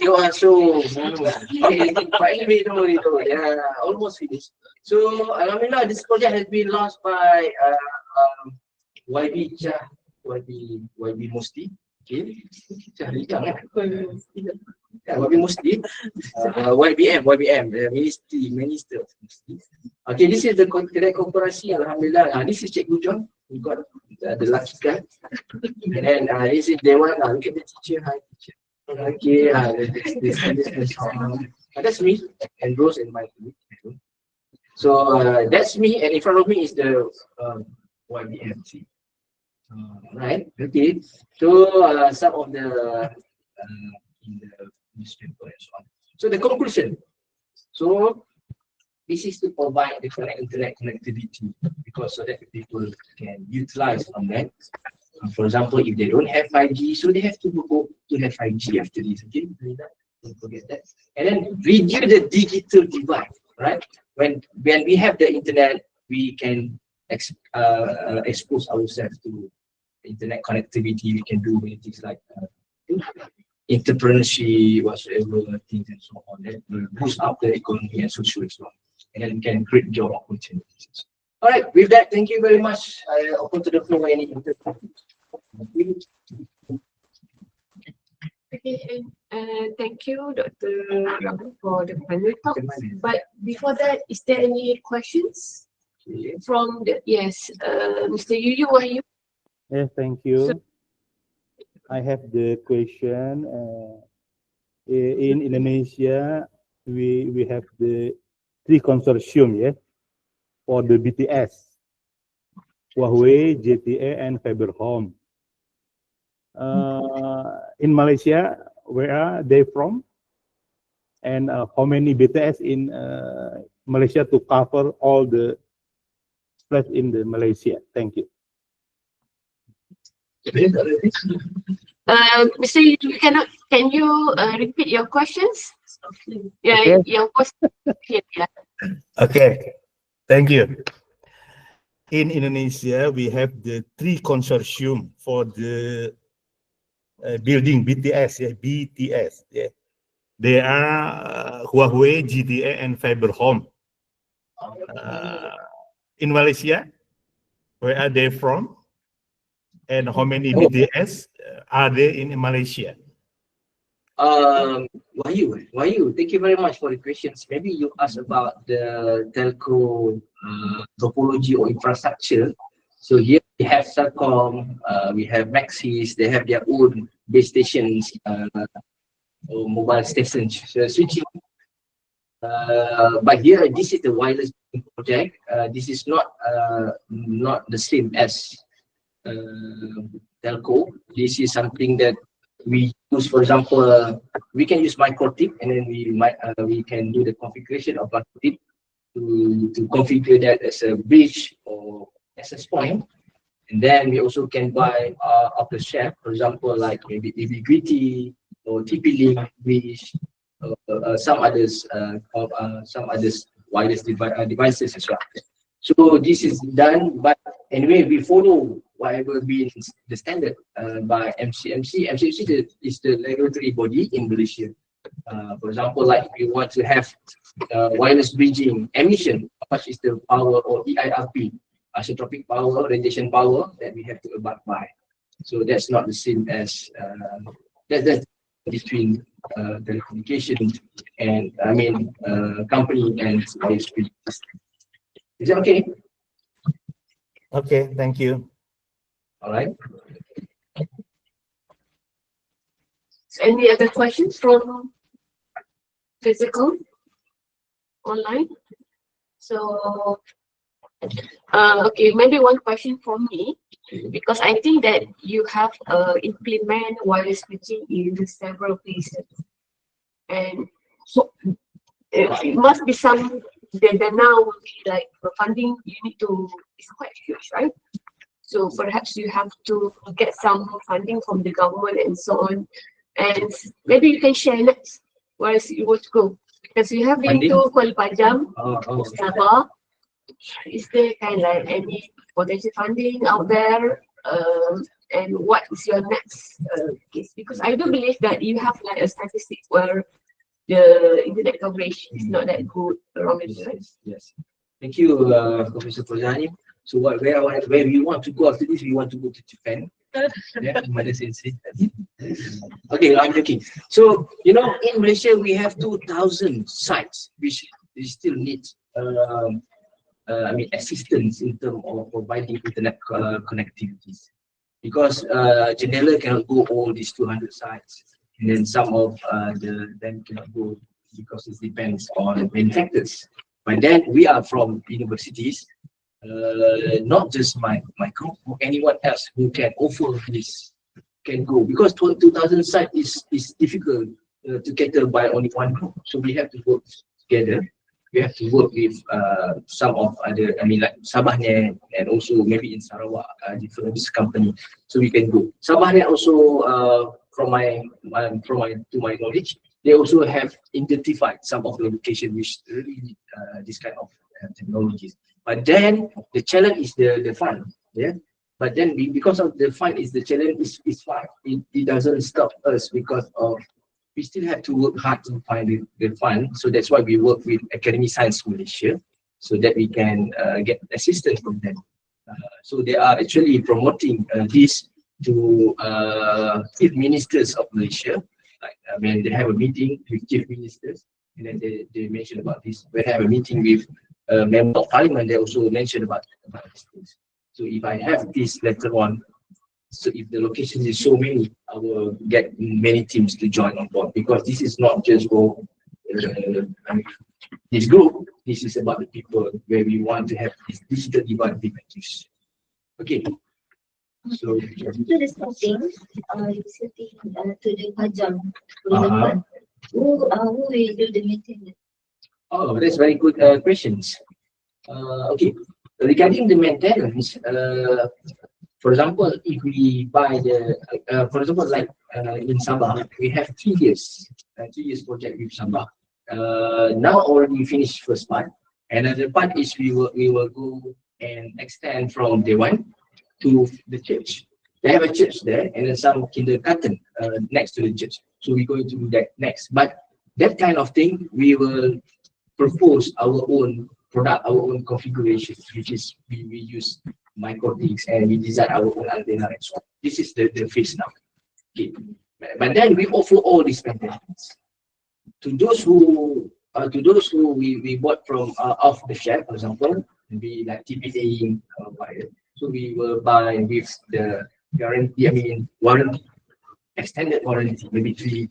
You are so. Okay, but anyway, don't worry. Yeah, almost finished. So, alhamdulillah, this project has been launched by YB Musti. Okay. YB Musti. YBM, the minister of Musti. Okay, this is the corporation. Alhamdulillah. This is Cikgu John. We got the lucky guy. And then this is the one. Look at the teacher. Hi, teacher. Okay, that's me and Rose and Michael. So that's me, and in front of me is the YBMC. Right. Okay. So some of the in the newspaper and so on. So the conclusion. So this is to provide the internet connectivity, because so that people can utilize on that. For example, if they don't have 5G, so they have to go to have 5G after this. Okay, don't forget that. And then reduce the digital divide. Right. When we have the internet, we can expose ourselves to internet connectivity. We can do many things like entrepreneurship, whatsoever things and so on. That will boost up the economy and social as well. And then we can create job opportunities. All right, with that, thank you very much. I open to the floor any questions. Okay, and thank you, Dr. Ram, for the panel talk. But before that, is there any questions from the Mr. Yuyu? Are you? Yes, thank you. I have the question. In Indonesia, we have the 3 consortium, for the BTS. Huawei, ZTE, and Faberhome. In Malaysia, where are they from? And how many BTS in Malaysia to cover all the place in the Malaysia? Thank you. Mr. Yu, can you repeat your questions? Yeah, Okay. your question. Yeah. Okay, thank you. In Indonesia, we have the 3 consortium for the building BTS, BTS. Yeah. They are Huawei, ZTE, and Faberhome. In Malaysia, where are they from? And how many BTS are there in Malaysia? Wahyu, thank you very much for the questions. Maybe you asked about the telco topology or infrastructure. So here we have Celcom, we have Maxis, they have their own base stations, or mobile stations switching. But here, this is the wireless project. This is not the same as telco. This is something that we use. For example, we can use MikroTik, and then we can do the configuration of MikroTik to configure that as a bridge or access point. And then we also can buy off the shelf, for example, like maybe Ubiquiti or TP-Link, bridge, some others wireless devices as well. So this is done, but anyway, we follow whatever being the standard by MCMC. MCMC is the regulatory body in Malaysia. For example, like if you want to have wireless bridging emission, how much is the power, or EIRP, isotropic power, radiation power, that we have to abide by. So that's not the same as that's between telecommunication and company and ISP. Is that okay? Okay, thank you. All right. So any other questions from physical online? So okay, maybe one question for me, because I think that you have implement wireless switching in several places, and so it must be some that now will be like the funding you need to is quite huge, right? So perhaps you have to get some funding from the government and so on, and maybe you can share next where you want to go, because you have been to Kuala Panjang, Sabah. Is there kind of like any potential funding out there? And what is your next case? Because I do believe that you have like a statistics where the internet coverage is not that good around the place. Yes. Thank you, Professor Fozani. So where we want to go after this, we want to go to Japan. Yeah, Mother Sensei. Okay, I'm joking. So, in Malaysia, we have 2,000 sites which still need assistance in terms of providing internet connectivities, because Jendela cannot go all these 200 sites, and then some of them cannot go because it depends on many factors. But then we are from universities, not just my group, or anyone else who can offer this can go, because 2,000 sites is difficult to cater by only one group. So we have to work together. We have to work with some of other, like Sabahnet, and also maybe in Sarawak, different company, so we can go. Sabahnet also, to my knowledge, they also have identified some of the location which really need this kind of technologies. But then the challenge is the fund, yeah. But then because of the fund is the challenge is fine. It doesn't stop us, because of we still have to work hard to find the fund. So that's why we work with Academy Science Malaysia, so that we can get assistance from them. So they are actually promoting this to chief ministers of Malaysia. Like when they have a meeting with chief ministers, and then they mention about this. When they have a meeting with member of parliament, they also mention about these things. So if I have this later on, so if the location is so many, I will get many teams to join on board, because this is not just for this group. This is about the people where we want to have this digital divide perspectives. Okay. So, After the starting, visiting to the Pajang, Uh-huh. who will do the maintenance? oh, that's very good questions. Okay, regarding the maintenance, for example, if we buy the, for example, like in Sabah, we have 3 years, 3 years project with Sabah. Now already finished first part. Another part is we will go and extend from day one to the church. They have a church there and then some kindergarten next to the church. So we're going to do that next. But that kind of thing, we will propose our own product, our own configuration, which is we use microtics and we design our own antenna and so on. This is the phase now. Okay. But then we offer all these maintenance to those who we bought from off the shelf, for example, maybe like TPA wire. So we will buy with the guarantee, I mean warranty, extended warranty, maybe three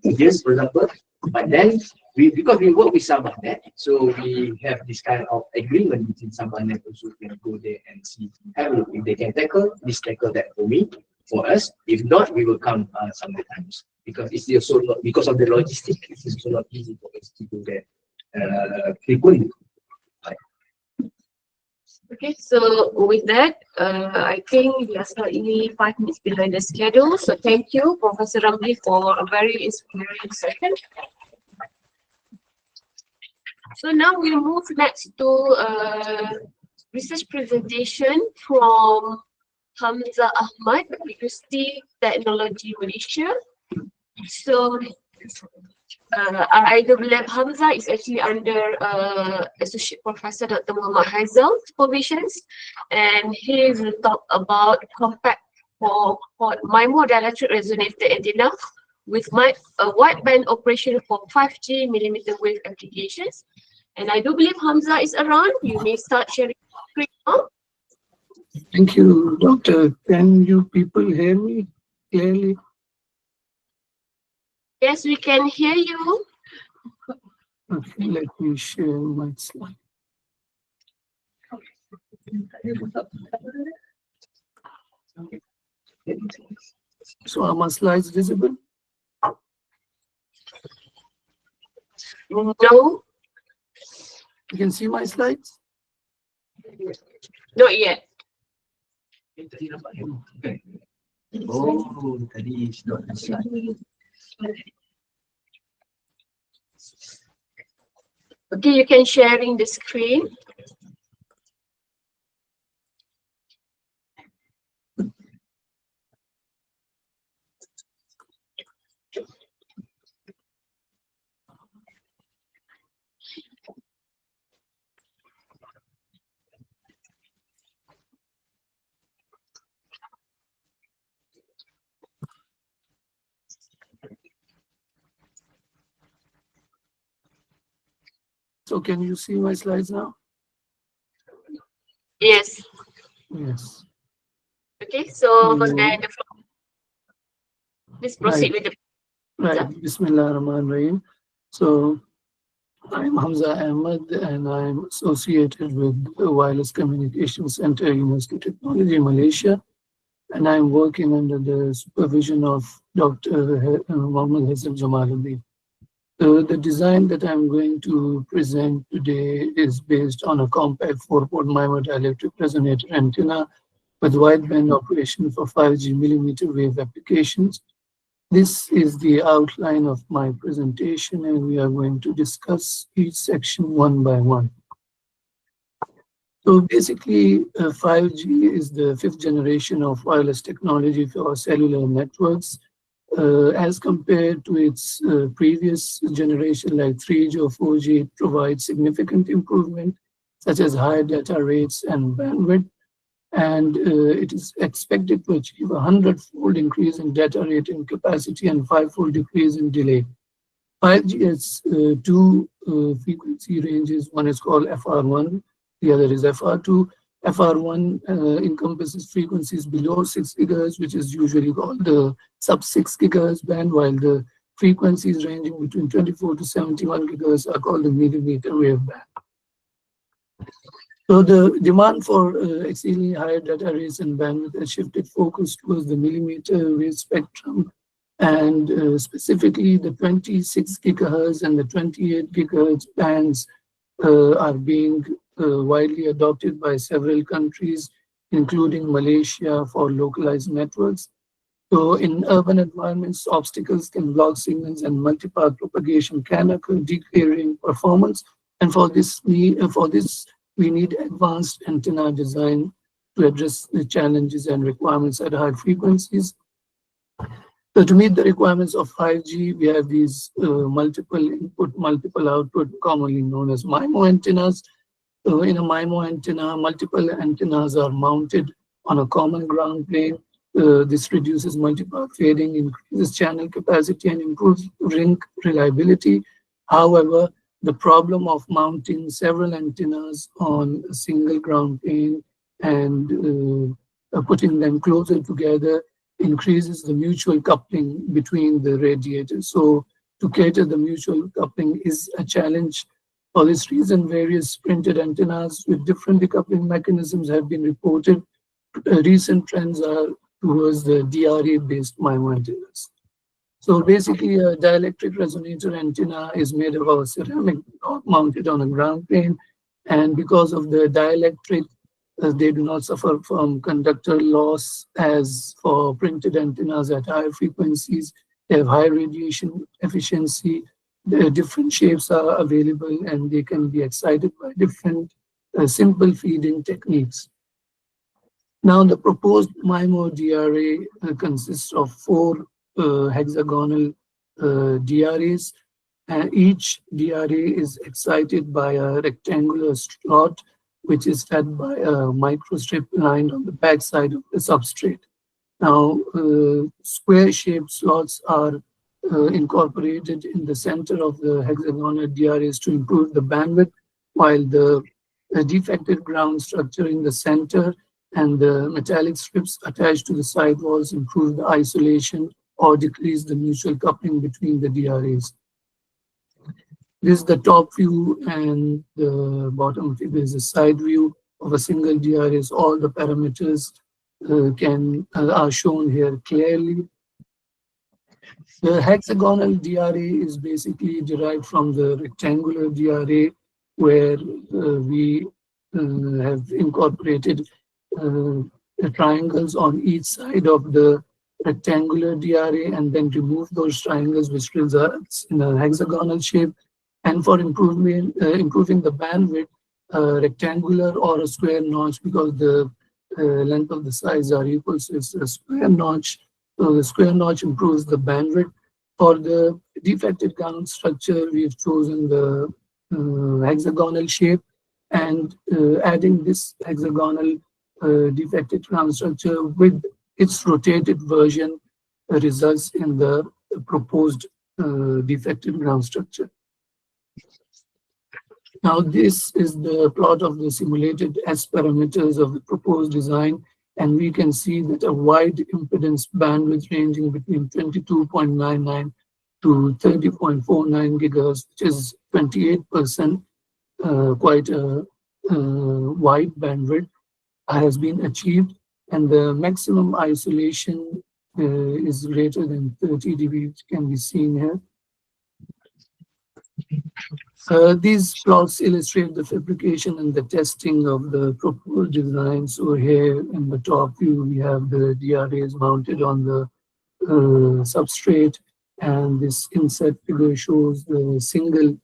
years, for example. But then because we work with Sabanet, so we have this kind of agreement between Sabanet also can go there and see, have a look if they can tackle that for me, for us. If not, we will come sometimes because it's also not, because of the logistics, it's also not easy for us to do that frequently. Okay, so with that, I think we are slightly 5 minutes behind the schedule. So thank you, Professor Ramli, for a very inspiring session. So now we'll move next to research presentation from Hamza Ahmad, University Technology Malaysia. So IWLab Hamza is actually under Associate Professor Dr. Muhammad Haizal supervisions, and he will talk about compact for MIMO dielectric resonator antenna with wideband operation for 5G millimeter wave applications. And I do believe Hamza is around. You may start sharing screen now. Thank you, Doctor. Can you people hear me clearly? Yes, we can hear you. Okay, let me share my slide. So are my slides visible? No, You can see my slides? not yet. Oh, tadi is not the slide. Okay, you can sharing the screen. So can you see my slides now? Yes. Yes. Okay, so Mm. then please proceed with the Right. Bismillah ar-Rahman ar-Rahim. So I'm Hamza Ahmad and I'm associated with the Wireless Communication Center, University of Technology, Malaysia. And I'm working under the supervision of Dr. Muhammad Hasan Jamaluddin. So the design that I'm going to present today is based on a compact 4-port MIMO dielectric resonator antenna with wideband operation for 5G millimeter wave applications. This is the outline of my presentation, and we are going to discuss each section one by one. So basically, 5G is the 5th generation of wireless technology for cellular networks. As compared to its previous generation like 3G or 4G, it provides significant improvement, such as higher data rates and bandwidth. And it is expected to achieve a 100-fold increase in data rate and capacity and 5-fold decrease in delay. 5G has two frequency ranges. One is called FR1, the other is FR2. FR1 encompasses frequencies below 6 GHz, which is usually called the sub-6 GHz band, while the frequencies ranging between 24 to 71 GHz are called the millimeter wave band. So the demand for exceedingly higher data rates and bandwidth has shifted focus towards the millimeter wave spectrum, and specifically the 26 gigahertz and the 28 gigahertz bands are being widely adopted by several countries, including Malaysia, for localized networks. So in urban environments, obstacles can block signals and multipath propagation can occur, decreasing performance. And for this, we need advanced antenna design to address the challenges and requirements at high frequencies. So to meet the requirements of 5G, we have these multiple input, multiple output, commonly known as MIMO antennas. So in a MIMO antenna, multiple antennas are mounted on a common ground plane. This reduces multipath fading, increases channel capacity, and improves link reliability. However, the problem of mounting several antennas on a single ground plane and putting them closer together increases the mutual coupling between the radiators. So to cater the mutual coupling is a challenge. For this reason, various printed antennas with different decoupling mechanisms have been reported. Recent trends are towards the DRA-based MIMO antennas. So basically, a dielectric resonator antenna is made of a ceramic rod mounted on a ground plane, and because of the dielectric, they do not suffer from conductor loss as for printed antennas at higher frequencies. They have high radiation efficiency. The different shapes are available, and they can be excited by different simple feeding techniques. Now, the proposed MIMO DRA consists of 4 hexagonal DRAs, and each DRA is excited by a rectangular slot, which is fed by a microstrip lined on the back side of the substrate. Now, square-shaped slots are incorporated in the center of the hexagonal DRAs to improve the bandwidth, while the defective ground structure in the center and the metallic strips attached to the side walls improve the isolation or decrease the mutual coupling between the DRAs. This is the top view, and the bottom figure is a side view of a single DRA. All the parameters are shown here clearly. The hexagonal DRA is basically derived from the rectangular DRA, where we have incorporated triangles on each side of the rectangular DRA and then remove those triangles, which results in a hexagonal shape. And for improving the bandwidth, rectangular or a square notch, because the length of the sides are equal, so it's a square notch. So the square notch improves the bandwidth. For the defective ground structure, we've chosen the hexagonal shape, and adding this hexagonal defective ground structure with its rotated version results in the proposed defective ground structure. Now, this is the plot of the simulated S parameters of the proposed design, and we can see that a wide impedance bandwidth ranging between 22.99 to 30.49 gigahertz, which is 28%, quite a wide bandwidth, has been achieved, and the maximum isolation is greater than 30 dB, which can be seen here. These plots illustrate the fabrication and the testing of the proposed design. So here in the top view, we have the DRAs mounted on the substrate, and this inset figure shows the single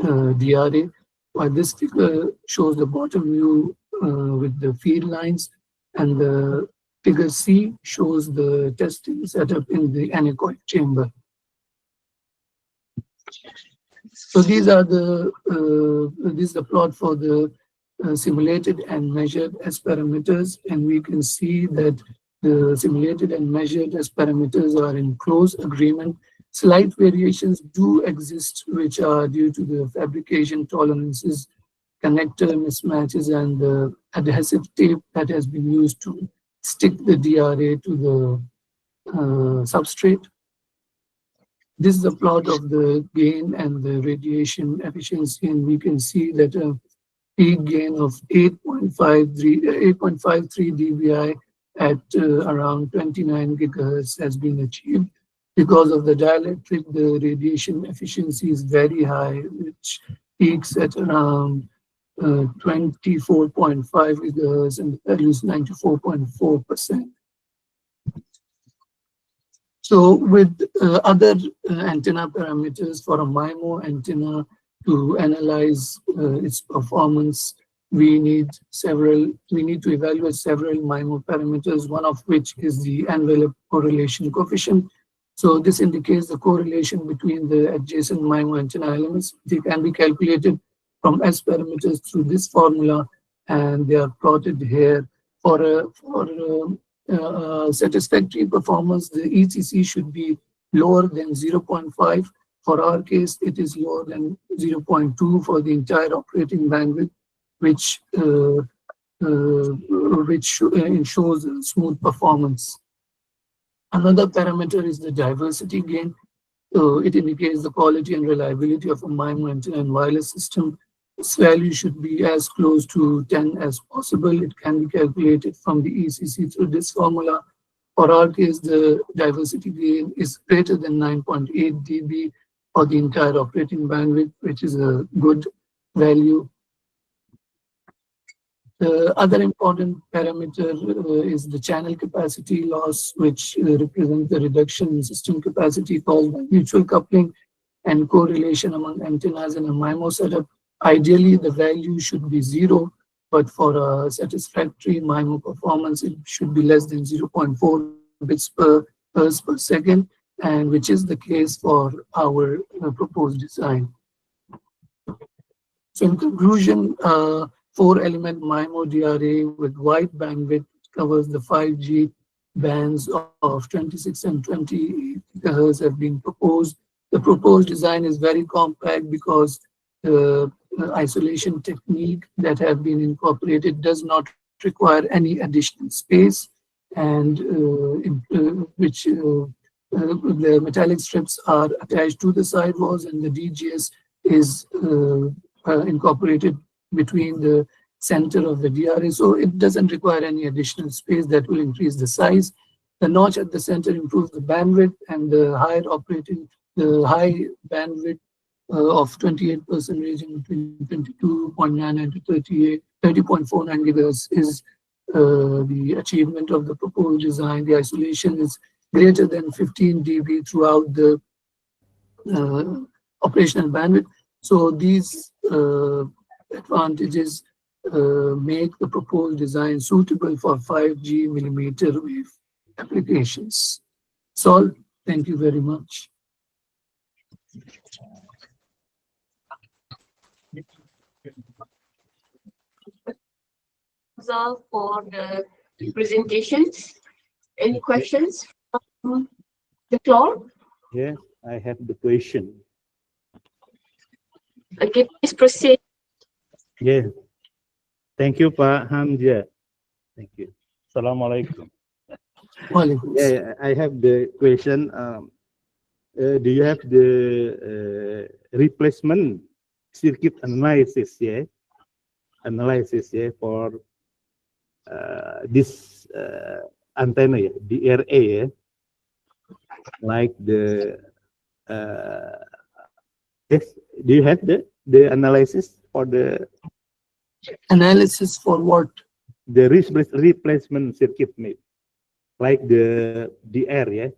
DRA, while this figure shows the bottom view with the feed lines, and the figure C shows the testing setup in the anechoic chamber. So these are this is the plot for the simulated and measured S parameters, and we can see that the simulated and measured S parameters are in close agreement. Slight variations do exist, which are due to the fabrication tolerances, connector mismatches, and the adhesive tape that has been used to stick the DRA to the substrate. This is the plot of the gain and the radiation efficiency, and we can see that peak gain of 8.53 dBi at around 29 gigahertz has been achieved. Because of the dielectric, the radiation efficiency is very high, which peaks at around 24.5 gigahertz and the value is 94.4%. So with other antenna parameters for a MIMO antenna to analyze its performance, we need to evaluate several MIMO parameters, one of which is the envelope correlation coefficient. So this indicates the correlation between the adjacent MIMO antenna elements. They can be calculated from S parameters through this formula, and they are plotted here. For satisfactory performance, the ECC should be lower than 0.5. For our case, it is lower than 0.2 for the entire operating bandwidth, which ensures smooth performance. Another parameter is the diversity gain. It indicates the quality and reliability of a MIMO antenna and wireless system. Its value should be as close to 10 as possible. It can be calculated from the ECC through this formula. For our case, the diversity gain is greater than 9.8 dB for the entire operating bandwidth, which is a good value. The other important parameter is the channel capacity loss, which represents the reduction in system capacity caused by mutual coupling and correlation among antennas in a MIMO setup. Ideally, the value should be 0, but for a satisfactory MIMO performance, it should be less than 0.4 bits per second, and which is the case for our proposed design. So in conclusion, 4-element MIMO DRA with wide bandwidth covers the 5G bands of 26 and 28 gigahertz have been proposed. The proposed design is very compact because the isolation technique that have been incorporated does not require any additional space, and the metallic strips are attached to the sidewalls, and the DGS is incorporated between the center of the DRA, so it doesn't require any additional space that will increase the size. The notch at the center improves the bandwidth, and the high bandwidth of 28% ranging between 22.99 to 30.49 gigahertz is the achievement of the proposed design. The isolation is greater than 15 dB throughout the operational bandwidth. So these advantages make the proposed design suitable for 5G millimeter wave applications. So, thank you very much. That's all for the presentations. Any questions from the floor? Yeah, I have the question. Okay, please proceed. Yeah. Thank you, Pak Hamzah. Thank you. Assalamualaikum. Yeah, I have the question. Do you have the replacement circuit analysis? Yeah, for this antenna, DRA. Yeah? Like the yes. Do you have the analysis for the analysis for what? The replacement circuit made, like the DR, yeah.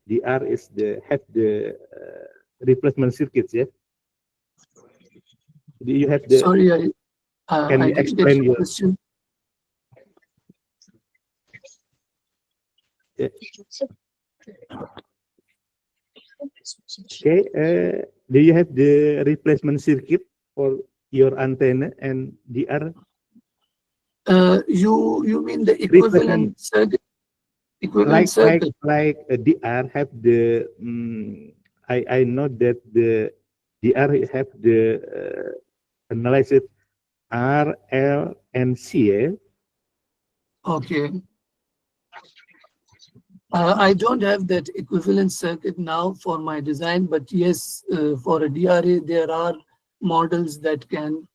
DR is have the replacement circuits, yeah. Do you have the? Sorry, can I you didn't explain get your question? Yeah. Okay. Do you have the replacement circuit for your antenna and DR? You mean the equivalent circuit? Like a DR have the I know that the DR have the analysis R, L, and C. Yeah? Okay. I don't have that equivalent circuit now for my design, but yes, for a DRA, there are models that can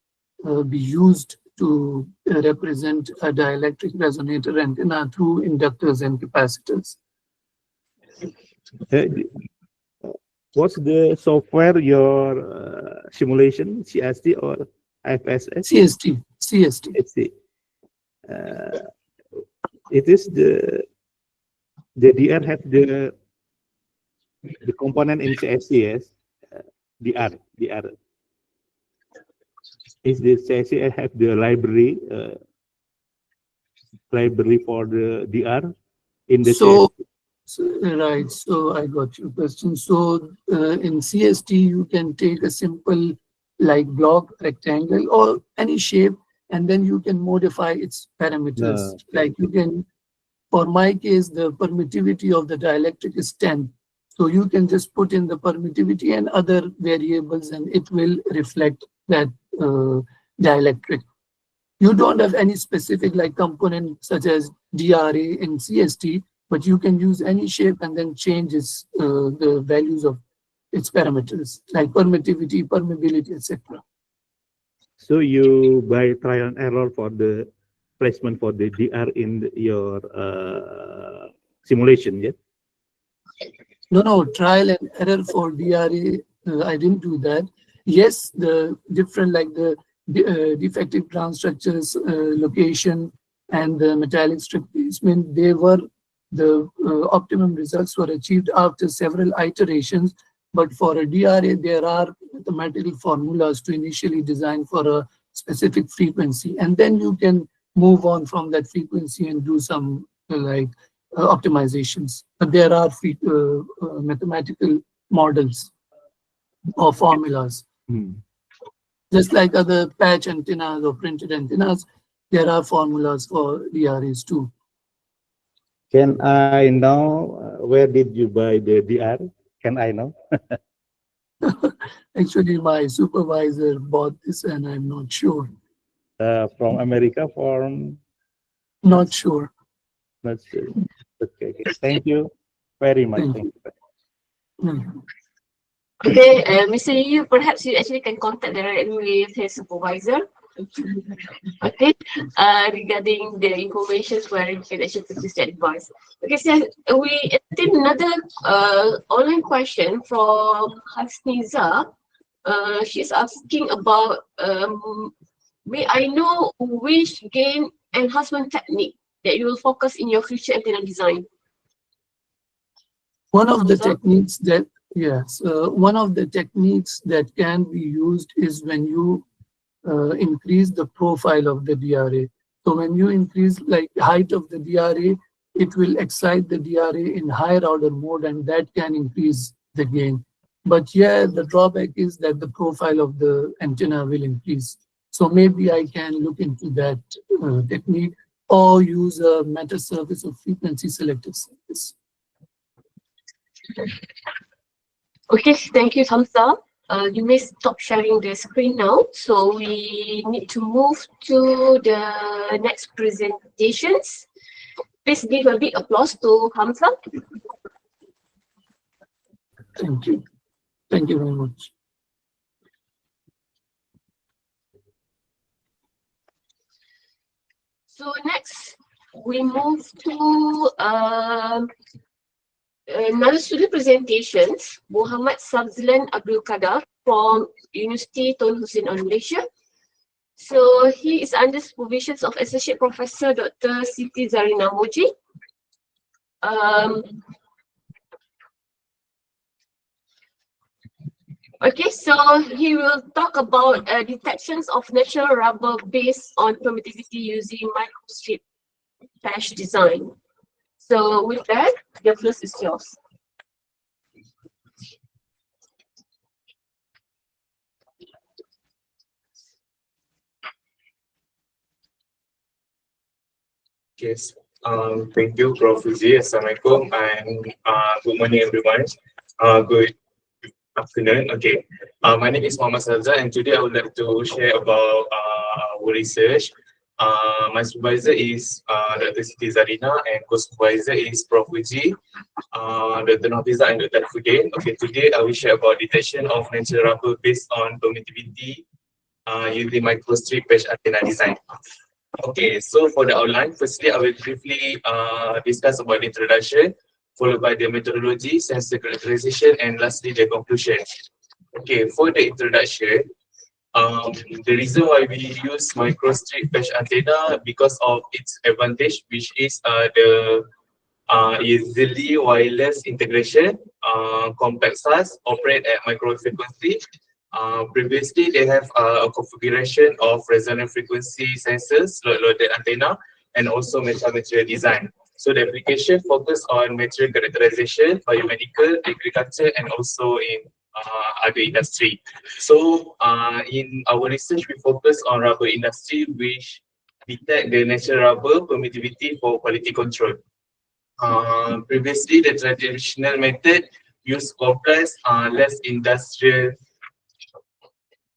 be used to represent a dielectric resonator antenna through inductors and capacitors. What's the software your simulation, CST or FSS? CST. CST. It is the DR have the component in CST, yes? DR. Is the CST have the library for the DR in the CST? Right, so I got your question. So in CST, you can take a simple like block, rectangle, or any shape, and then you can modify its parameters. Like you can, for my case, the permittivity of the dielectric is 10. So you can just put in the permittivity and other variables, and it will reflect that dielectric. You don't have any specific like component such as DRA in CST, but you can use any shape and then change its, the values of its parameters, like permittivity, permeability, etc. So you by trial and error for the placement for the DR in your simulation, yeah? No, trial and error for DRA, I didn't do that. Yes, the different like the defective ground structures, location, and the metallic strip placement, they were the optimum results were achieved after several iterations. But for a DRA, there are mathematical formulas to initially design for a specific frequency, and then you can move on from that frequency and do some like optimizations. But there are mathematical models or formulas. Just like other patch antennas or printed antennas, there are formulas for DRAs too. Can I know where did you buy the DR? Can I know? Actually, my supervisor bought this and I'm not sure. From America, from? Not sure. Not sure. Okay. Thank you very much. Thank you. Okay, Mr. Yu, perhaps you actually can contact directly with his supervisor. Okay, regarding the information where you can actually purchase the advice. Okay, so we did another online question from Hasniza. She's asking about may I know which gain enhancement technique that you will focus in your future antenna design? One of the techniques that one of the techniques that can be used is when you increase the profile of the DRA. So when you increase like the height of the DRA, it will excite the DRA in higher order mode, and that can increase the gain. But yeah, the drawback is that the profile of the antenna will increase. So maybe I can look into that technique or use a meta service or frequency selective service. Okay, thank you, Hamza. You may stop sharing the screen now. So we need to move to the next presentations. Please give a big applause to Hamza. Thank you. Thank you very much. So next, we move to another student presentations, Muhammad Sabzilan Abdul Qadir from University Tun Hussein of Malaysia. So he is under supervision of Associate Professor Dr. Siti Zarina Moji. Okay, so he will talk about detections of natural rubber based on permittivity using microstrip patch design. So with that, the floor is yours. Yes, thank you, Prof. Uzi. Assalamualaikum and good morning, everyone. Good afternoon. Okay, my name is Muhammad Sabzilan, and today I would like to share about our research. My supervisor is Dr. Siti Zarina, and co-supervisor is Prof. Uzi, Dr. Nofiza, and Dr. Fudin. Okay, today I will share about detection of natural rubber based on permittivity using microstrip patch antenna design. Okay, so for the outline, firstly, I will briefly discuss about the introduction, followed by the methodology, sensor characterization, and lastly, the conclusion. Okay, for the introduction, the reason why we use microstrip patch antenna because of its advantage, which is the easily wireless integration, compact size, operate at micro frequency. Previously, they have a configuration of resonant frequency sensors, loaded antenna, and also material design. So the application focus on material characterization, biomedical, agriculture, and also in other industry. So in our research, we focus on rubber industry, which detect the natural rubber permittivity for quality control. Previously, the traditional method used complex, less industrial,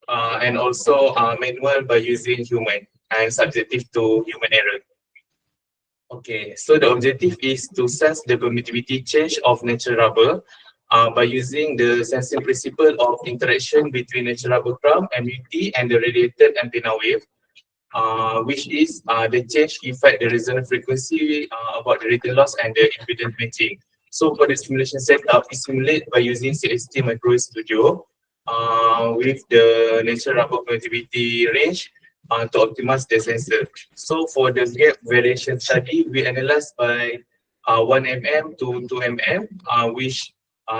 and also manual by using human and subjective to human error. Okay, so the objective is to sense the permittivity change of natural rubber by using the sensing principle of interaction between natural rubber crumb, MUT, and the radiated antenna wave, which is the change effect the resonant frequency about the return loss and the impedance matching. So for the simulation setup, we simulate by using CST Microwave Studio with the natural rubber permittivity range to optimize the sensor. So for the gap variation study, we analyze by 1 mm to 2 mm, which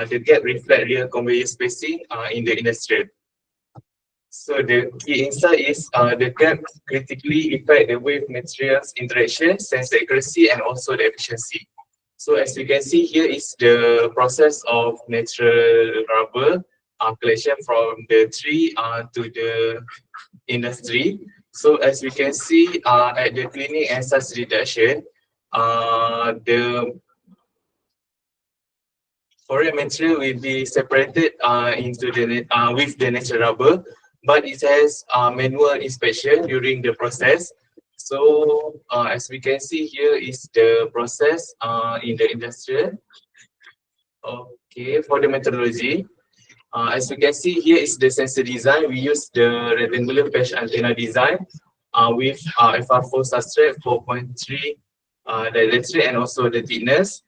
the gap reflect real conveyor spacing in the industrial. So the key insight is the gap critically affect the wave materials interaction, sensor accuracy, and also the efficiency. So as you can see here is the process of natural rubber collection from the tree to the industry. So as we can see at the cleaning and such reduction, the foreign material will be separated into the with the natural rubber, but it has manual inspection during the process. So as we can see here is the process in the industrial. Okay, for the methodology, as you can see here is the sensor design. We use the rectangular patch antenna design with FR4 substrate 4.3 dielectric and also the thickness.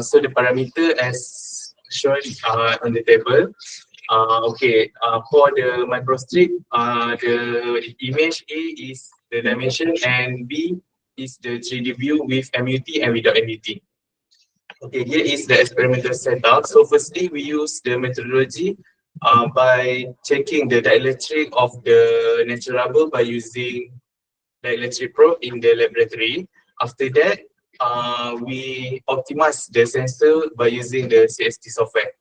So the parameter as shown in the table. Okay, for the microstrip, the image A is the dimension and B is the 3D view with MUT and without MUT. Okay, here is the experimental setup. So firstly, we use the methodology by checking the dielectric of the natural rubber by using dielectric probe in the laboratory. After that, we optimize the sensor by using the CST software.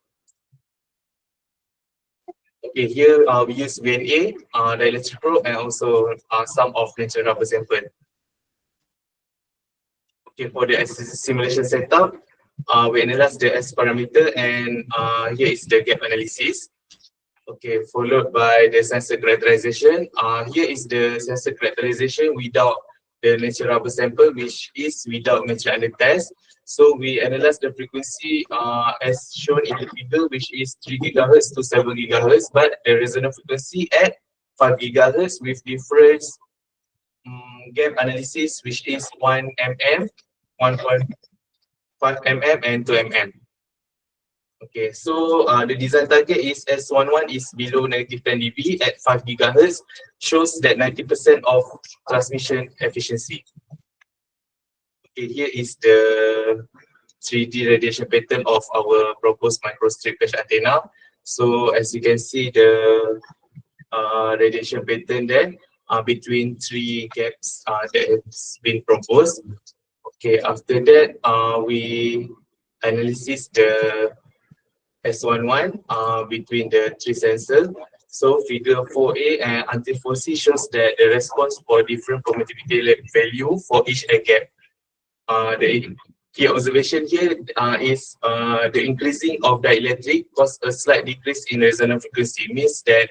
Okay, here we use VNA, dielectric probe, and also some of natural rubber sample. Okay, for the simulation setup, we analyze the S parameter, and here is the gap analysis. Okay, followed by the sensor characterization. Here is the sensor characterization without the natural rubber sample, which is without material under test. So we analyze the frequency as shown in the figure, which is 3 GHz to 7 GHz, but the resonant frequency at 5 GHz with different gap analysis, which is 1 mm, 1.5 mm, and 2 mm. Okay, so the design target is S11 is below -10 dB at 5 GHz, shows that 90% of transmission efficiency. Okay, here is the 3D radiation pattern of our proposed microstrip patch antenna. So as you can see, the radiation pattern there between 3 gaps that has been proposed. Okay, after that, we analysis the S11 between the 3 sensors. So figure 4A and until 4C shows that the response for different permittivity value for each air gap. The key observation here is the increasing of dielectric cause a slight decrease in resonant frequency, means that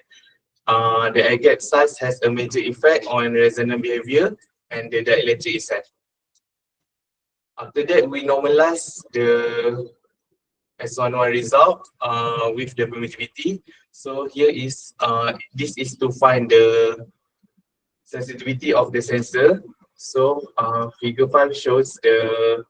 the air gap size has a major effect on resonant behavior and the dielectric itself. After that, we normalize the S11 result with the permittivity. So here is this is to find the sensitivity of the sensor. So figure 5 shows the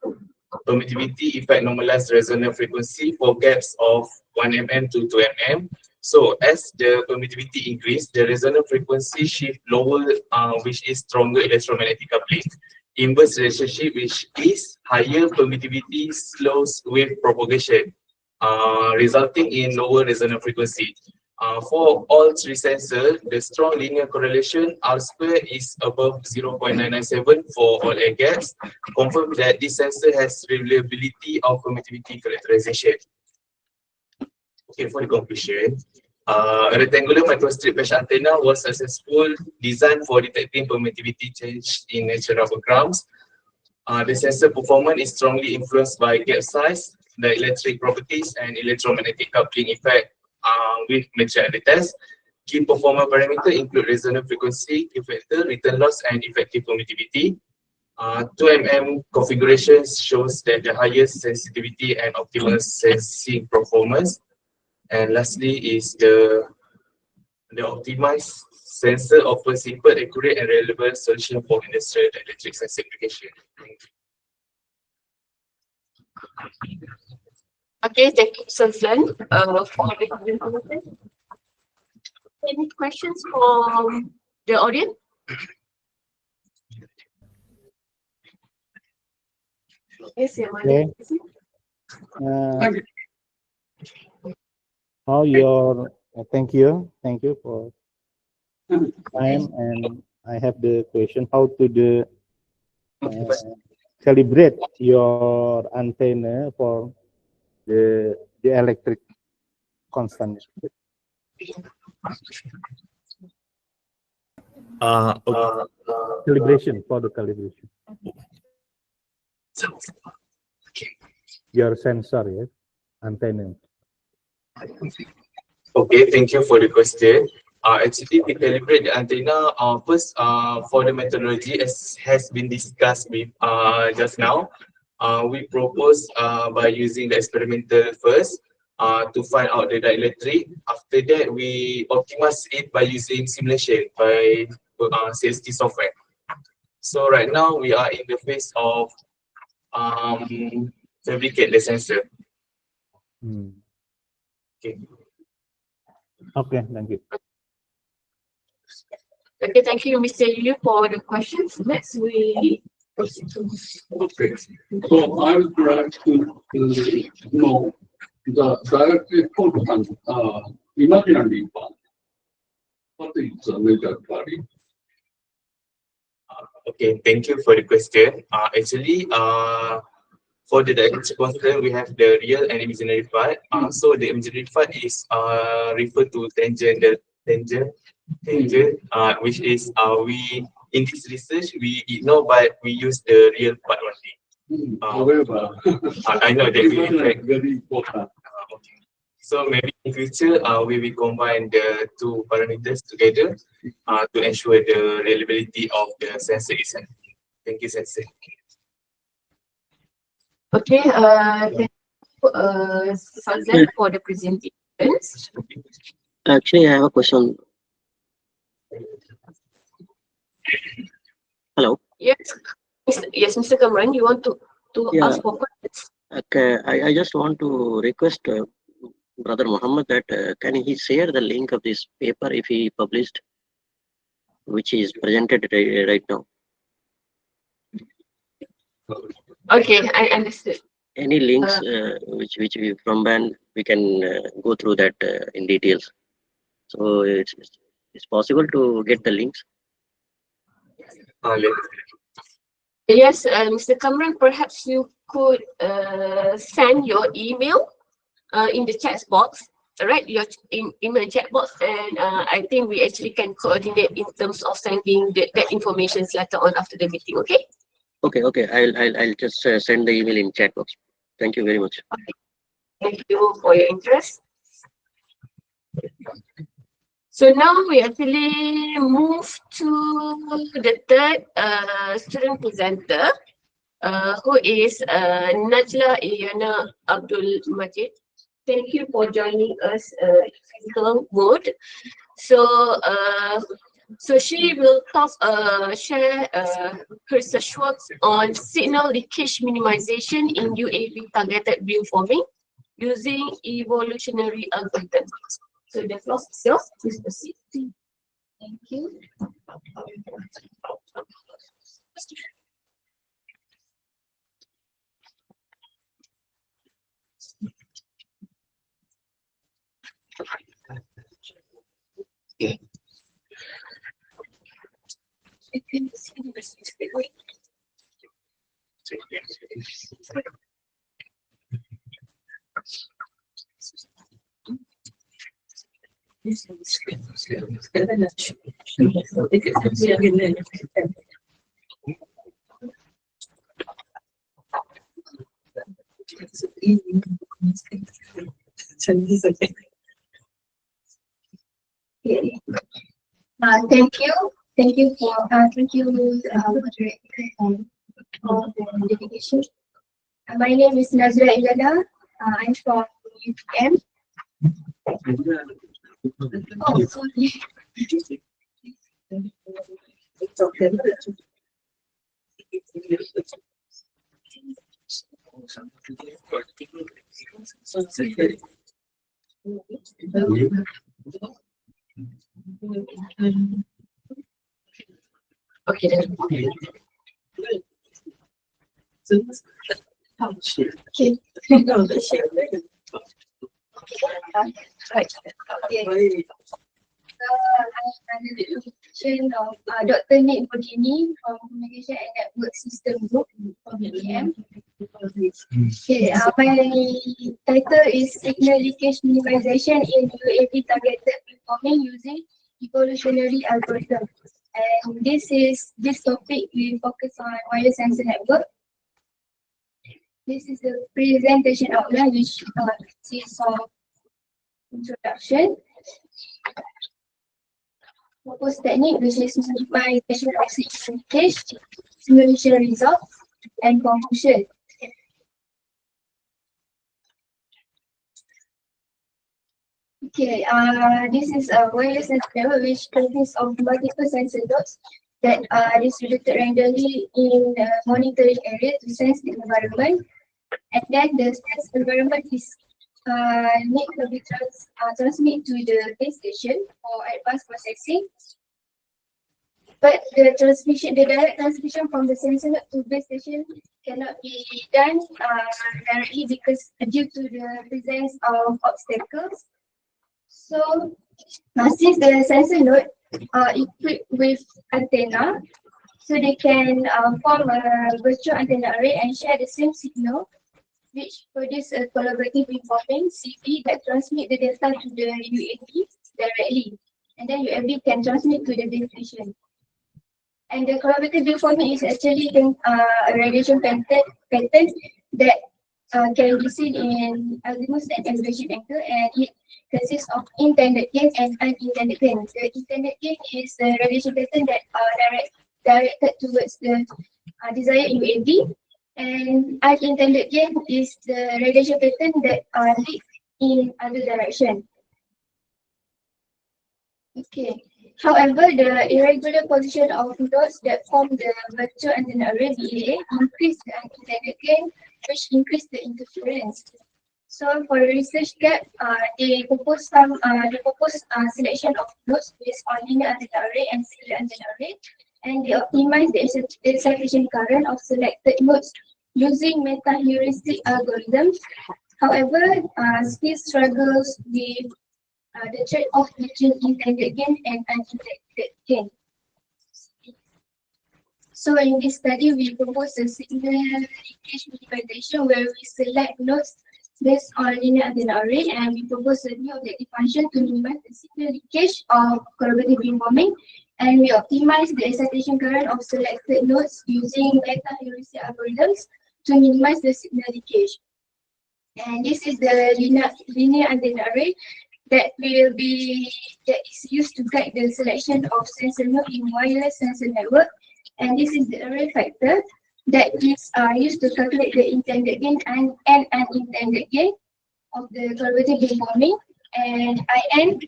permittivity effect normalized resonant frequency for gaps of 1 mm to 2 mm. So as the permittivity increase, the resonant frequency shift lower, which is stronger electromagnetic coupling. Inverse relationship, which is higher permittivity slows wave propagation, resulting in lower resonant frequency. For all three sensors, the strong linear correlation R square is above 0.997 for all air gaps, confirm that this sensor has reliability of permittivity characterization. Okay, for the conclusion, a rectangular microstrip mesh antenna was successful designed for detecting permittivity change in natural rubber grounds. The sensor performance is strongly influenced by gap size, the electric properties, and electromagnetic coupling effect with measured at the test. Key performance parameters include resonant frequency, Q factor, return loss, and effective permittivity. 2 mm configurations shows that the highest sensitivity and optimal sensing performance. And lastly is the optimized sensor offers simple, accurate, and relevant solution for industrial electric sensor application. Okay, thank you, Suzanne, for the presentation. Any questions from the audience? Yes, yeah, Okay. How your thank you for time, and I have the question how to calibrate your antenna for the electric constant calibration for the calibration. Your sensor, yes, antenna. Okay, thank you for the question. Actually, we calibrate the antenna first for the methodology as has been discussed with just now. We propose by using the experimental first to find out the dielectric. After that, we optimize it by using simulation by CST software. So right now we are in the phase of fabricate the sensor. Okay. Okay, thank you. Okay, thank you, Mr. Yu, for the questions. Next, we proceed to. Okay, so I would like to know the dielectric constant imaginary part. What is the major body? Okay, thank you for the question. Actually, for the dielectric constant, we have the real and imaginary part. So the imaginary part is referred to tangent, which is we in this research we ignore, but we use the real part only. However, I know that we affect. very important. Okay. So maybe in future we will combine the two parameters together to ensure the reliability of the sensor itself. Thank you, Sensei. Okay, thank you, Suzanne, for the presentations. Actually, I have a question. Hello. Yes, yes, Mr. Kamran, you want to ask for questions? Okay, I just want to request Brother Muhammad that can he share the link of this paper if he published, which is presented right now. Okay, I understood. Any links which we from when we can go through that in details. So it's possible to get the links. Yes, Mr. Kamran, perhaps you could send your email in the chat box, right? Your email chat box, and I think we actually can coordinate in terms of sending that information later on after the meeting. Okay. Okay. I'll just send the email in chat box. Thank you very much. Thank you for your interest. So now we actually move to the third student presenter, who is Najla Iyana Abdul Majid. Thank you for joining us in physical mode. So So she will share her research works on signal leakage minimization in UAV targeted beamforming using evolutionary algorithms. So the floor is yours. Please proceed. Thank you. Thank you for moderator for the dedication. My name is Nazra Ilada. I'm from UPM. Oh, sorry. It's okay. Okay, then. Okay. Right. Okay. I'm the introduction of Dr. Nick Bodini from Communication and Network System Group from UPM. Okay, my title is Signal Leakage Minimization in UAV Targeted Beamforming using Evolutionary Algorithms. And this topic we focus on wireless sensor network. This is the presentation outline which consists of introduction, proposed technique which is minimization of signal leakage, simulation results, and conclusion. Okay, this is a wireless sensor network which consists of multiple sensor nodes that are distributed randomly in a monitoring area to sense the environment. And then the sense environment is need to be transmitted to the base station for advanced processing. But the direct transmission from the sensor node to base station cannot be done directly because due to the presence of obstacles. So, since the sensor node are equipped with antenna, so they can form a virtual antenna array and share the same signal, which produce a collaborative beamforming (CB) that transmit the data to the UAV directly, and then UAV can transmit to the base station. And the collaborative beamforming is actually a radiation pattern that can be seen in azimuth and elevation angle, and it consists of intended gain and unintended gain. The intended gain is the radiation pattern that are directed towards the desired UAV, and unintended gain is the radiation pattern that are lead in other direction. Okay. However, the irregular position of nodes that form the virtual antenna array (VAA) increase the unintended gain, which increase the interference. So for the research gap, they propose selection of nodes based on linear antenna array and serial antenna array, and they optimize the excitation current of selected nodes using meta-heuristic algorithms. However, still struggles with the trade-off between intended gain and unintended gain. So in this study, we propose a signal leakage minimization where we select nodes based on linear antenna array, and we propose a new objective function to minimize the signal leakage of collaborative beamforming, and we optimize the excitation current of selected nodes using meta-heuristic algorithms to minimize the signal leakage. And this is the linear antenna array that is used to guide the selection of sensor node in wireless sensor network, and this is the array factor that is used to calculate the intended gain and unintended gain of the collaborative beamforming. And IN,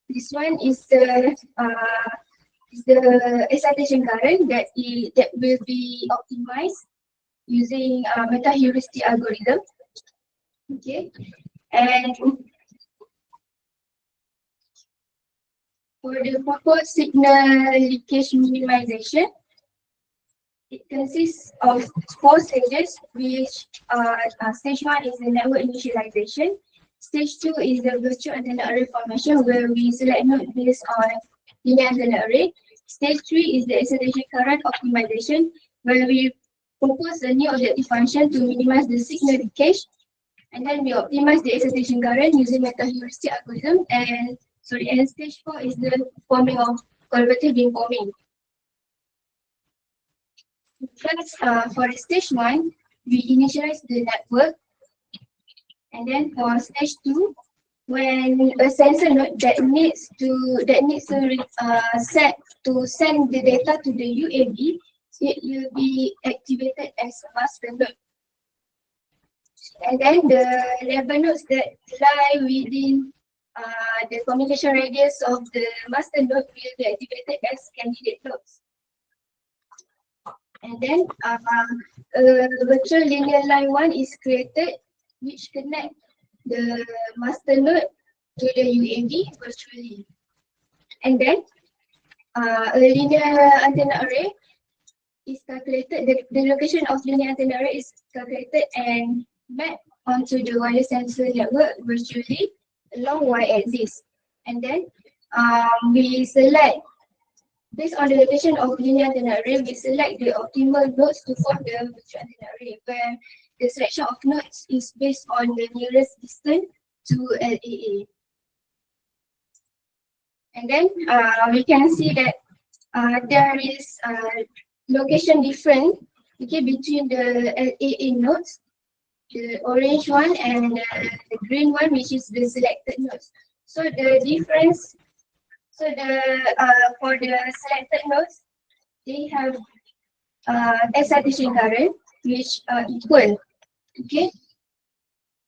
this one is the is the excitation current that will be optimized using meta-heuristic algorithm. Okay, and for the proposed signal leakage minimization, it consists of 4 stages, which stage 1 is the network initialization. Stage 2 is the virtual antenna array formation, where we select node based on linear antenna array. Stage 3 is the excitation current optimization, where we propose a new objective function to minimize the signal leakage. And then we optimize the excitation current using meta-heuristic algorithm. And stage 4 is the forming of collaborative beamforming. First, for stage 1, we initialize the network. And then for stage 2, when a sensor node that needs to send the data to the UAV, it will be activated as a master node. And then the 11 nodes that lie within the communication radius of the master node will be activated as candidate nodes. And then a virtual linear line 1 is created, which connect the master node to the UAV virtually. And then a linear antenna array is calculated, the location of linear antenna array is calculated and mapped onto the wireless sensor network virtually along y-axis. And then we select, based on the location of linear antenna array, we select the optimal nodes to form the virtual antenna array, where the selection of nodes is based on the nearest distance to LAA. And then we can see that there is location difference between the LAA nodes, the orange one and the green one, which is the selected nodes. So the difference, for the selected nodes, they have excitation current which are equal. Okay,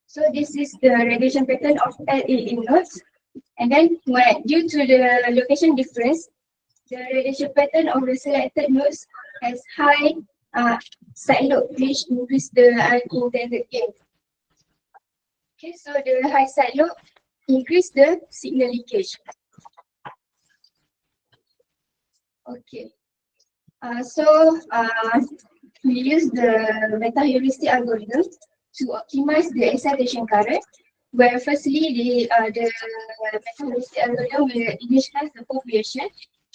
so this is the radiation pattern of LAA nodes. And then due to the location difference, the radiation pattern of the selected nodes has high side lobe, which increase the unintended gain. Okay, so the high side lobe increase the signal leakage. Okay, we use the meta-heuristic algorithm to optimize the excitation current, where firstly the meta-heuristic algorithm will initialize the population,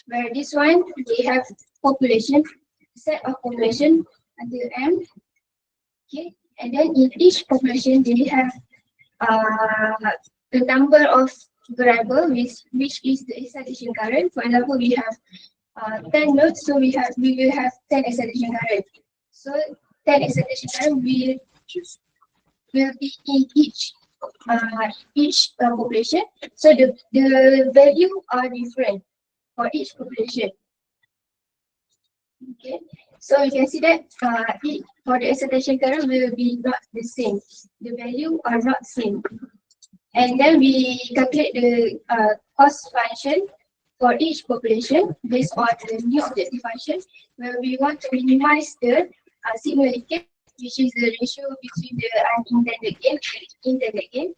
where this one they have population, set of population until M. Okay, and then in each population they have the number of variable which is the excitation current. For example, we have 10 nodes, so we will have 10 excitation current. So 10 excitation current will be in each population. So the value are different for each population. Okay, so you can see that for the excitation current will be not the same. The value are not same. And then we calculate the cost function for each population based on the new objective function, where we want to minimize the signal leakage, which is the ratio between the unintended gain and intended gain.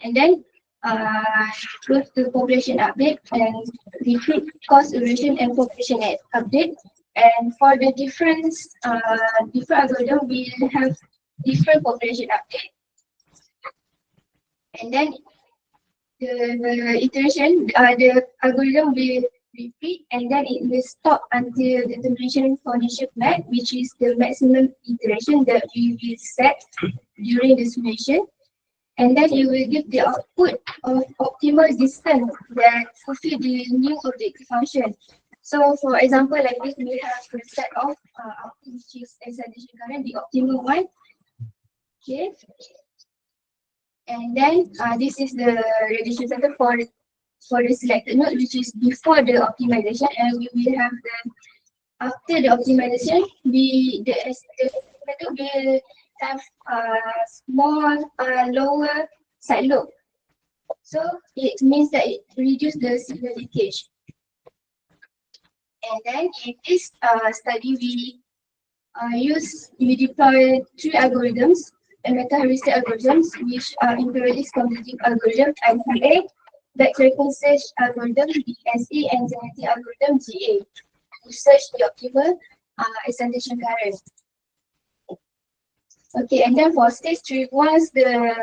And then go to population update and repeat cost evaluation and population update. And for the different algorithm, we will have different population update. And then the iteration, the algorithm will repeat, and then it will stop until the determination condition met, which is the maximum iteration that we will set during the simulation. And then it will give the output of optimal distance that fulfill the new objective function. So for example, like this, we have a set of which is excitation current, the optimal one. Okay. And then this is the radiation center for the selected node, which is before the optimization, and we will have the after the optimization, the method will have small lower side lobe. So it means that it reduces the signal leakage. And then in this study, we deploy 3 algorithms, a meta-heuristic algorithms, which are imperialist cognitive algorithm, IPA, backtracking search algorithm, BSA, and genetic algorithm, GA, to search the optimal excitation current. Okay, and then for stage 3, once the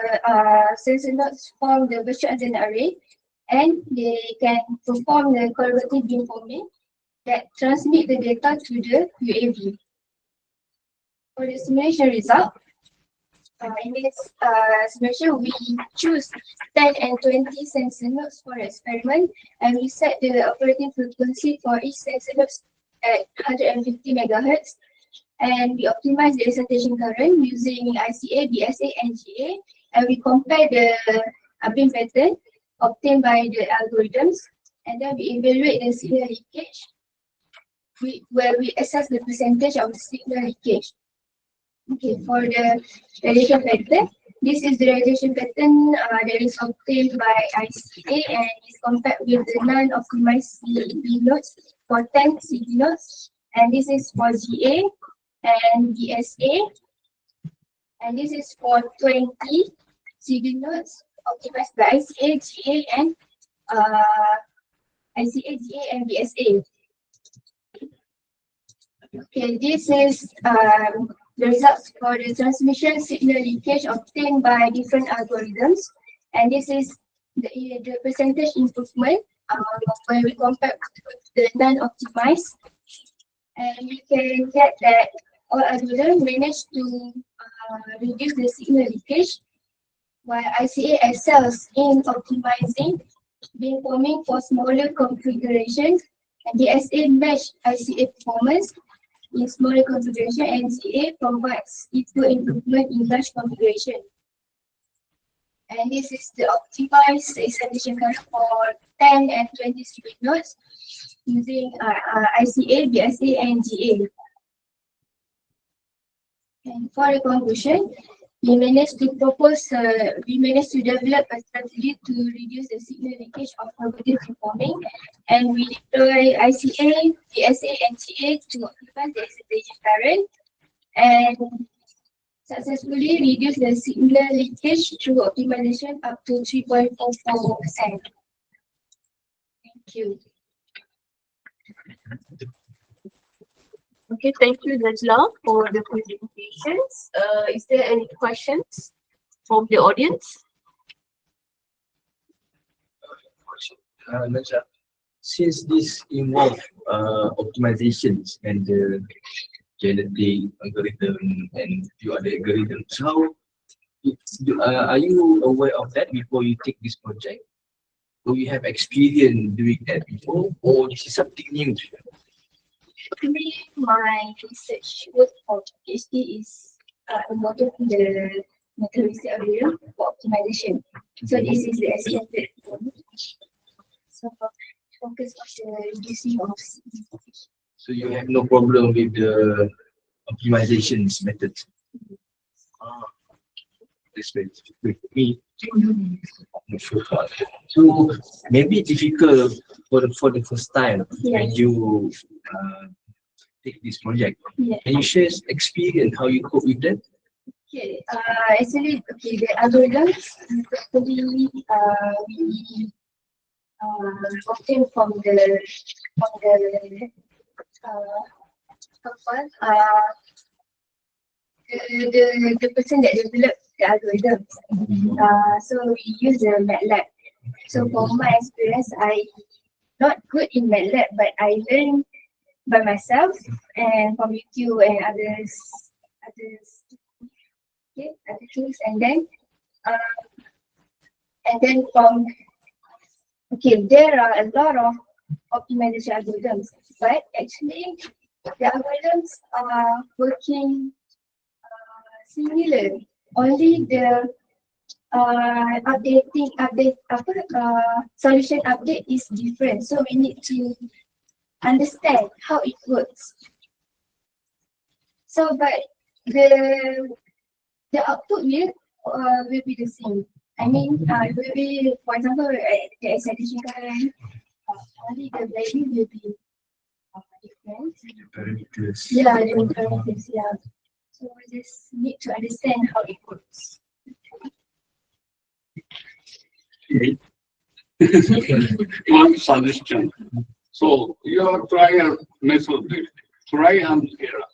sensor nodes form the virtual antenna array, and they can perform the collaborative beamforming that transmit the data to the UAV. For the simulation result, in this simulation, we choose 10 and 20 sensor nodes for the experiment, and we set the operating frequency for each sensor node at 150 megahertz. And we optimize the excitation current using ICA, BSA, and GA, and we compare the beam pattern obtained by the algorithms, and then we evaluate the signal leakage, where we assess the percentage of signal leakage. Okay, for the radiation pattern, this is the radiation pattern that is obtained by ICA and is compared with the non-optimized CB nodes for 10 CB nodes, and this is for GA and BSA, and this is for 20 CB nodes optimized by ICA, GA, and ICA, GA, and BSA. Okay, this is the results for the transmission signal leakage obtained by different algorithms, and this is the percentage improvement when we compare with the non-optimized, and we can get that all algorithms manage to reduce the signal leakage, while ICA excels in optimizing beamforming for smaller configurations, and DSA match ICA performance in smaller configuration, and GA provides equal improvement in large configuration. And this is the optimized excitation current for 10 and 20 CB nodes using ICA, BSA, and GA. And for the conclusion, we managed to develop a strategy to reduce the signal leakage of collaborative beamforming, and we deploy ICA, BSA, and GA to optimize the excitation current and successfully reduce the signal leakage through optimization up to 3.44%. Thank you. Okay, thank you, Najla, for the presentations. Is there any questions from the audience? Najla, since this involves optimizations and the genetic algorithm and few other algorithms, how are you aware of that before you take this project? Do you have experience doing that before, or this is something new? Actually, my research work for PhD is involved in the meta-heuristic algorithm for optimization. So this is the SEM platform. So focus on the reducing of CB. So you have no problem with the optimizations method? This way, with me. So maybe difficult for the first time when you take this project. Yeah. Can you share experience how you cope with that? Okay, actually, okay, the algorithms actually we obtain from the person that developed the algorithm. So we use the MATLAB. So from my experience, I not good in MATLAB, but I learned by myself and from YouTube and others, other tools, and then from there are a lot of optimization algorithms, but actually the algorithms are working similar. Only the solution update is different. So we need to understand how it works. So, but the output will be the same. I mean, it will be, for example, the excitation current, only the value will be different. Parameters. Yeah, different parameters, yeah. So we just need to understand how it works. One suggestion. So your trial method, try and error.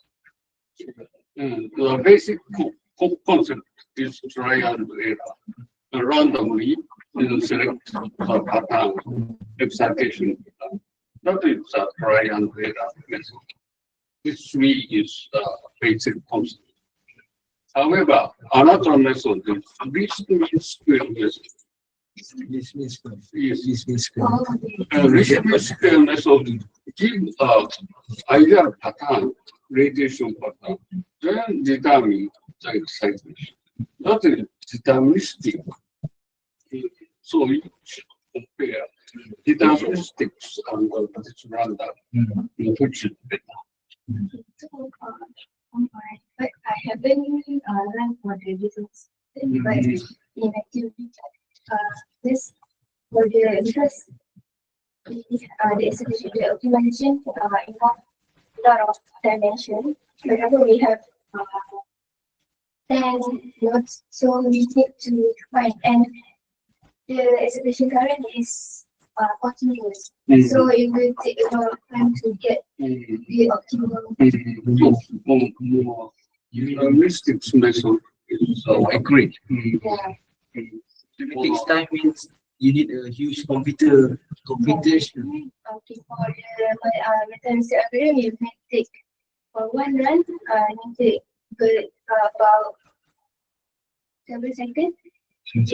The basic concept is try and error. Randomly, you select a pattern, excitation. That is a try and error method. This three is the basic concept. However, another method is least square method. This means Yes. this means Least square method give ideal pattern, radiation pattern, then determine the excitation. That is deterministic. So we should compare deterministics and this random, which is better. So, but I haven't run for the results. But in activity, this for the because the execution, the optimization involve a lot of dimension. For example, we have 10 nodes, so we need to find, and the execution current is continuous. So it will take a lot of time to get the optimal. More heuristics method is accurate. Yeah. It takes time means you need a huge computation. Okay, for the mathematics algorithm, you may take for one run, you take about several seconds. Yes.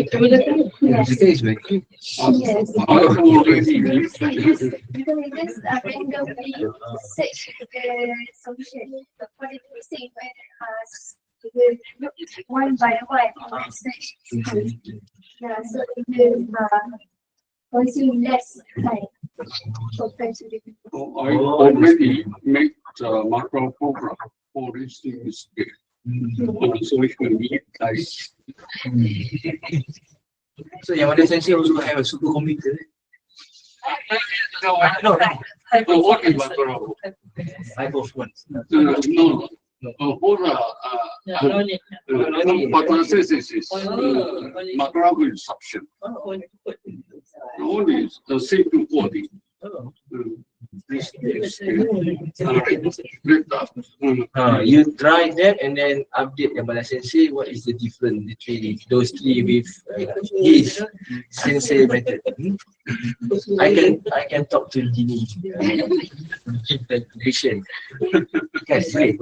Is very quick. Yes. I've already Because we just randomly search the solution for the mistake when we look one by one on search. Yeah, so it will consume less time compared to the I already made the macro program for this mistake. So it will be like So Yamada Sensei also have a supercomputer. No, what is macro? I both one. No. For pattern synthesis, macro is sufficient. Only the simple coding. You try that and then update Yamada Sensei. What is the difference between those three with his Sensei method? I can talk to Dini. Integration. Yes, great.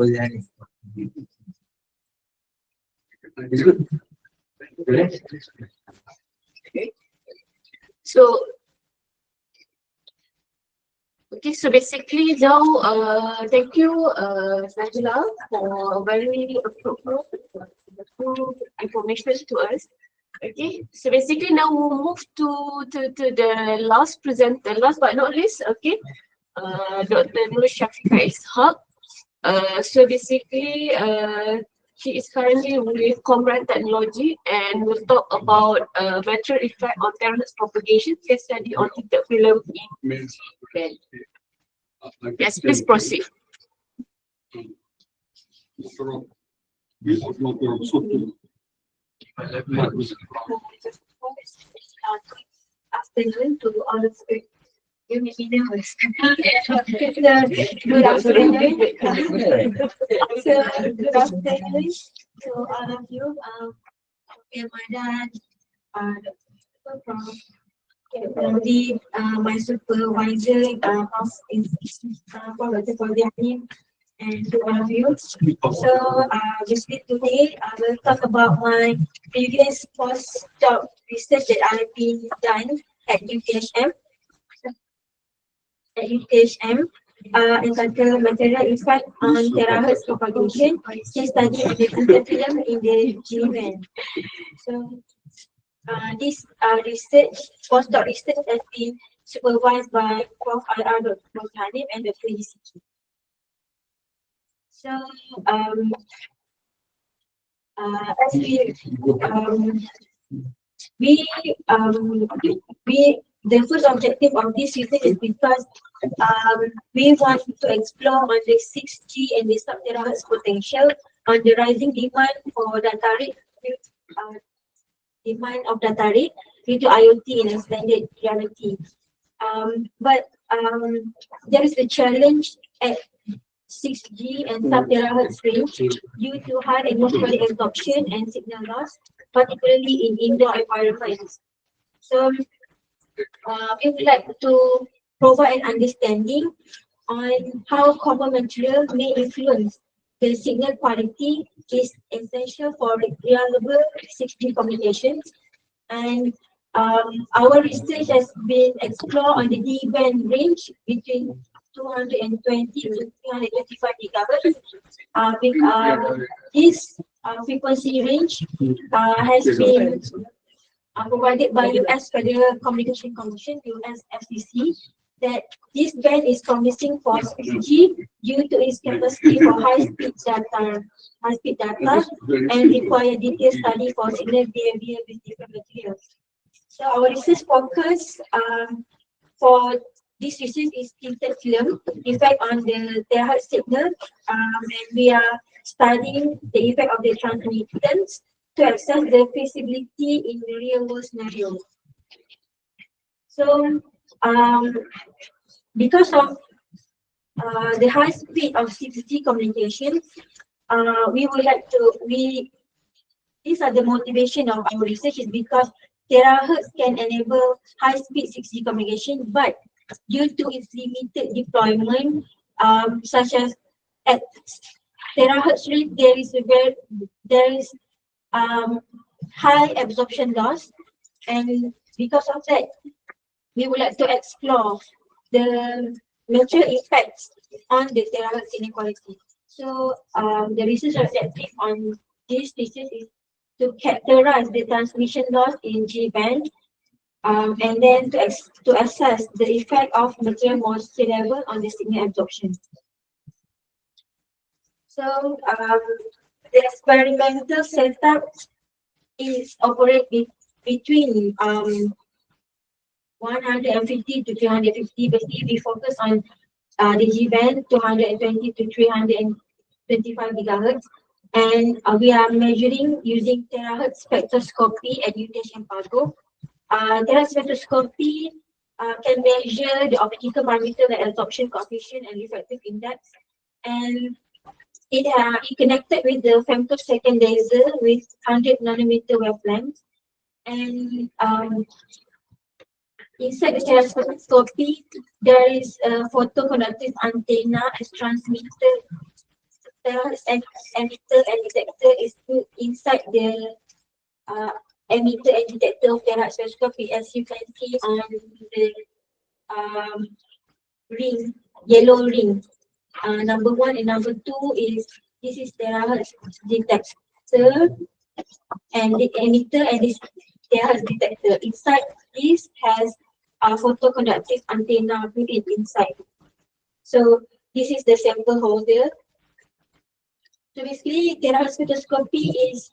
It's good. Okay. So so basically now, thank you, Najla, for very appropriate information to us. Okay, so basically now we'll move to the last last but not least. Okay, Dr. Nur Shafika Ishaq. So basically, she is currently with Comrade Technology and will talk about better effect on terahertz propagation case study on heated film in band. Yes, please proceed. Afternoon to all of you. You may be nervous. Good afternoon. Good afternoon to all of you. Ramadan, from technology, my supervisor, for the team, and to all of you. So, basically today I will talk about my previous postdoc research that I've been done at UTHM. Entitled Material Effect on Terahertz Propagation, case study of the heated film in the G-band. So, this postdoc research has been supervised by Prof. R.R. Hanim and Dr. Yisiki. So, as we the first objective of this research is because we want to explore on the 6G and the sub-terahertz potential on the rising demand for data rate, demand of data rate due to IoT and extended reality. But there is a challenge at 6G and sub-terahertz range due to high atmospheric absorption and signal loss, particularly in indoor environments. So we would like to provide an understanding on how copper material may influence the signal quality is essential for reliable 6G communications. And our research has been explored on the D-band range between 220 to 325 gigahertz. This frequency range has been provided by US Federal Communication Commission, US FCC, that this band is promising for 6G due to its capacity for high-speed data, and require detailed study for signal behavior with different materials. So our research focus for this research is tinted film effect on the terahertz signal, and we are studying the effect of the transmittance to assess the feasibility in the real world scenario. So because of the high speed of 6G communication, we would like to, these are the motivation of our research is because terahertz can enable high speed 6G communication, but due to its limited deployment, such as at terahertz rate, there is high absorption loss, and because of that, we would like to explore the major effects on the terahertz inequality. So the research objective on this research is to characterize the transmission loss in G-band, and then to assess the effect of material moisture level on the signal absorption. So the experimental setup is operate between 150 to 350. Basically, we focus on the G-band 220 to 325 gigahertz, and we are measuring using terahertz spectroscopy at UTH and Pago. Terahertz spectroscopy can measure the optical parameter like absorption coefficient and refractive index, and it connected with the femtosecond laser with 100 nanometer wavelength, and inside the terahertz spectroscopy there is a photoconductive antenna as transmitter. Terahertz emitter and detector is put inside the emitter and detector of terahertz spectroscopy, as you can see on the ring, yellow ring. Number 1 and number 2 is this is terahertz detector, and the emitter and this terahertz detector. Inside this has a photoconductive antenna built inside. So this is the sample holder. So basically, terahertz spectroscopy is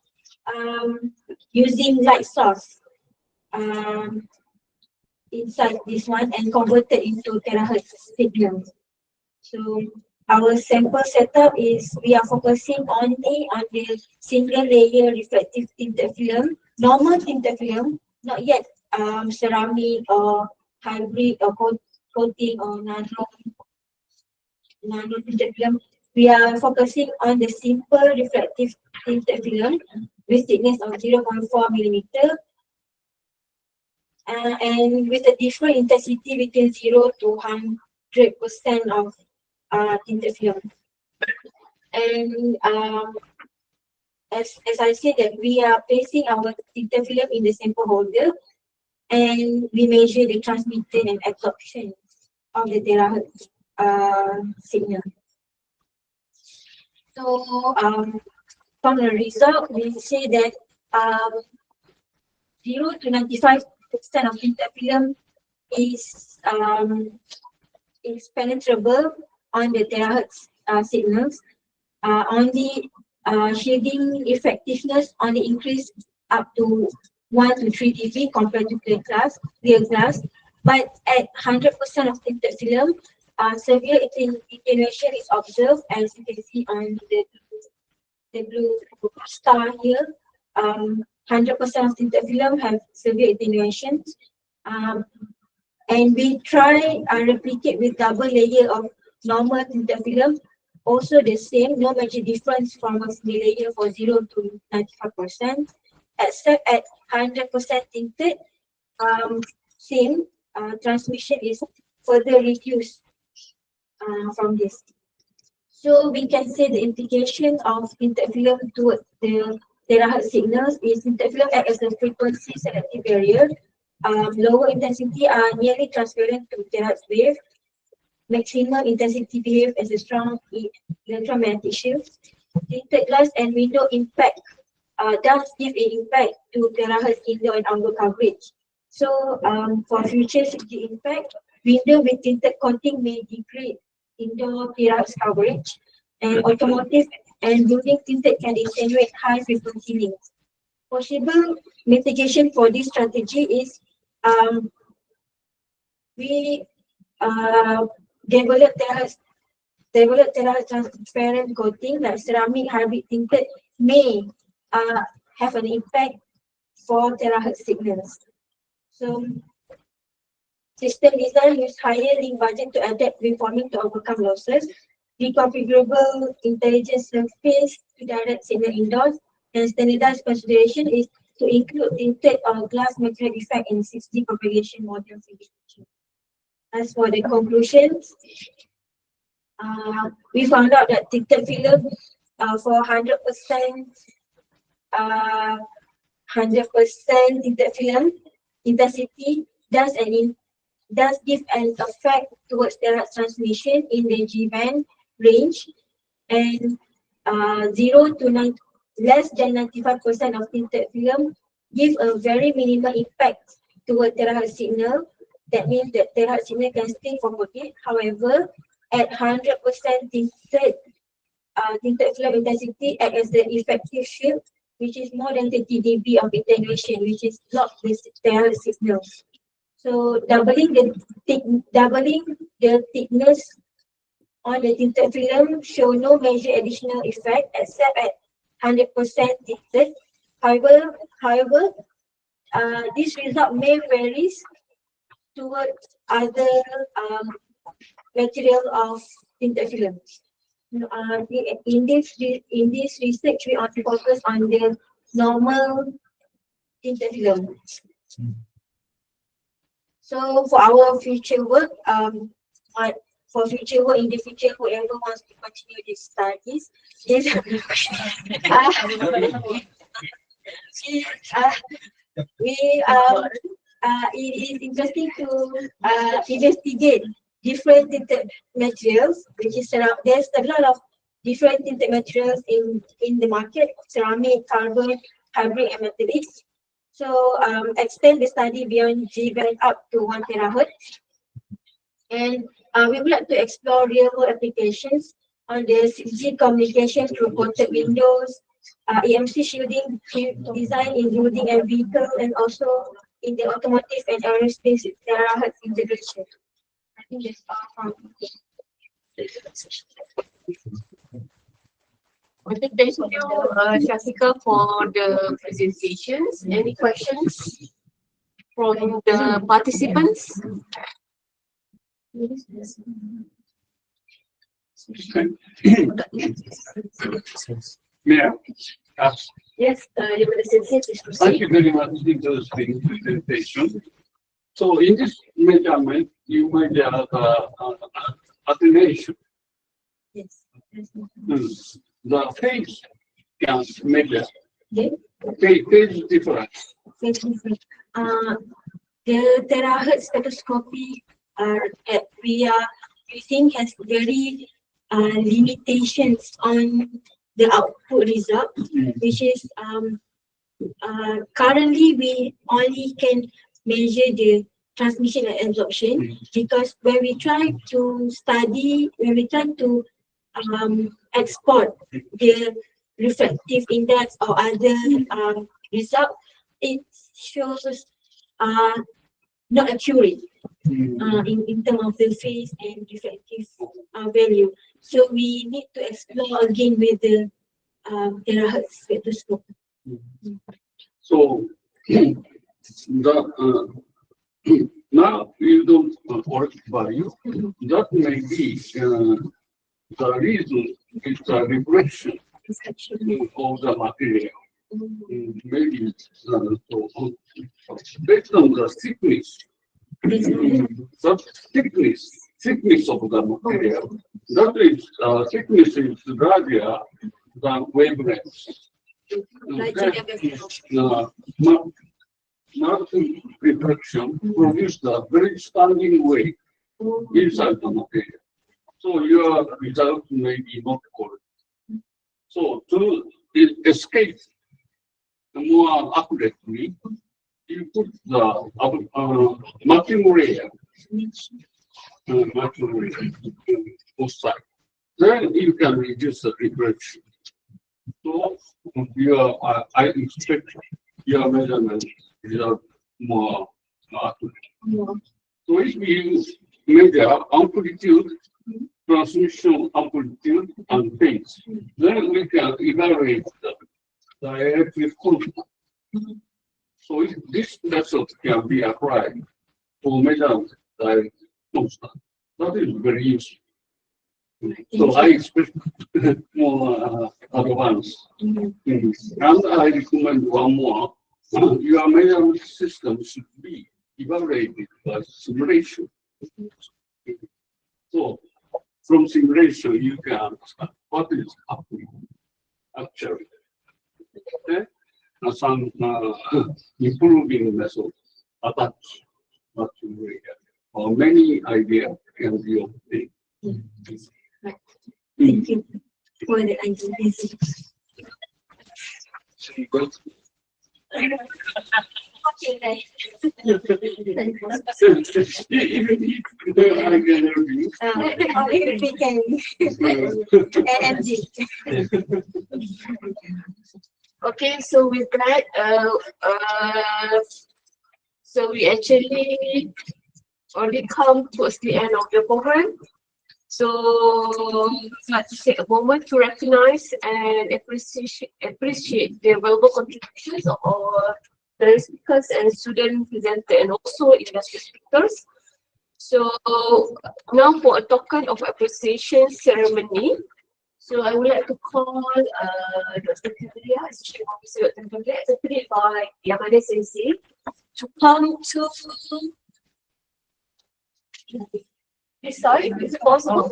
using light source inside this one and converted into terahertz signal. So our sample setup is we are focusing only on the single layer reflective tinted film, normal tinted film, not yet ceramic or hybrid or coating or nano tinted film. We are focusing on the simple reflective tinted film with thickness of 0.4 millimeter and with a different intensity between 0 to 100% of tinted film. And as I said, that we are placing our tinted film in the sample holder, and we measure the transmission and absorption of the terahertz signal. So from the result, we say that 0 to 95% of tinted film is penetrable on the terahertz signals. Only shading effectiveness only increase up to 1 to 3 dB compared to clear glass. But at 100% of tinted film, severe attenuation is observed, as you can see on the blue star here. 100% of tinted film have severe attenuation. And we try replicate with double layer of normal tinted film. Also the same, no major difference from a single layer for 0 to 95%, except at 100% tinted, same transmission is further reduced from this. So we can say the implication of tinted film towards the terahertz signals is tinted film act as a frequency selective barrier. Lower intensity are nearly transparent to terahertz wave. Maximum intensity behave as a strong electromagnetic shield. Tinted glass and window impact does give an impact to terahertz indoor and outdoor coverage. So for future 6G impact, window with tinted coating may degrade indoor terahertz coverage, and automotive and building tinted can attenuate high frequency links. Possible mitigation for this strategy is we develop terahertz transparent coating like ceramic hybrid tinted may have an impact for terahertz signals. So system design use higher link budget to adapt beamforming to overcome losses. Reconfigurable intelligent surface to direct signal indoors, and standardized consideration is to include tinted or glass material effect in 6G propagation model. As for the conclusions, we found out that tinted film for 100% tinted film intensity does give an effect towards terahertz transmission in the G band range, and 0 to less than 95% of tinted film give a very minimal impact toward terahertz signal. That means that terahertz signal can still propagate. However, at 100% tinted film intensity act as the effective shield, which is more than 30 dB of attenuation, which is block the terahertz signal. So doubling the thickness on the tinted film show no major additional effect except at 100% tinted. However, this result may vary towards other material of tinted films. In this research, we also focus on the normal tinted film. So for our future work, in the future, whoever wants to continue these studies, it is interesting to investigate different tinted materials, which is there's a lot of different tinted materials in the market: ceramic, carbon, hybrid, and metallics. So extend the study beyond G band up to 1 terahertz, and we would like to explore real-world applications on the 6G communication through coated windows, EMC shielding design in building and vehicle, and also in the automotive and aerospace terahertz integration. I think that's all from me. Thank you, Shafika, for the presentations. Any questions from the participants? May I ask? Yes, your presentation is Thank proceed. you very much for the presentation. So in this measurement, you might have attenuation. Yes. The phase can measure. Okay. Phase difference. The terahertz spectroscopy that we are using has very limitations on the output result, which is currently we only can measure the transmission and absorption, because when we try to export the refractive index or other result, it shows us not accurate. in terms of the phase and reflective value. So we need to explore again with the terahertz spectroscope. So that now you don't work value. That may be the reason is the reflection of the material. Maybe so based on the thickness, the thickness of the material. That is thickness is larger than wavelengths. Marking reflection produces a very standing wave inside the material. So your result may be not correct. So to escape more accurately, you put the marking layer both sides. Then you can reduce the reflection. So I expect your measurement result more accurate. So if you measure amplitude, transmission amplitude, and phase, then we can evaluate the electric current. So this method can be applied to measure the constant. That is very useful. So I expect more advanced. And I recommend one more. Your measurement system should be evaluated by simulation. So from simulation, you can understand what is happening actually. Okay? And some improving methods attached to or many ideas can be obtained. Thank you for the answer. Okay, we can NMG. Okay, so with that, so we actually already come towards the end of the program. So I'd like to take a moment to recognize and appreciate the valuable contributions of our speakers and student presenter and also industry speakers. So now for a token of appreciation ceremony. So I would like to call Dr. Camilia, Assistant Professor Dr. Camilia, accompanied by Yamane Sensei, to come to this side. Is it possible?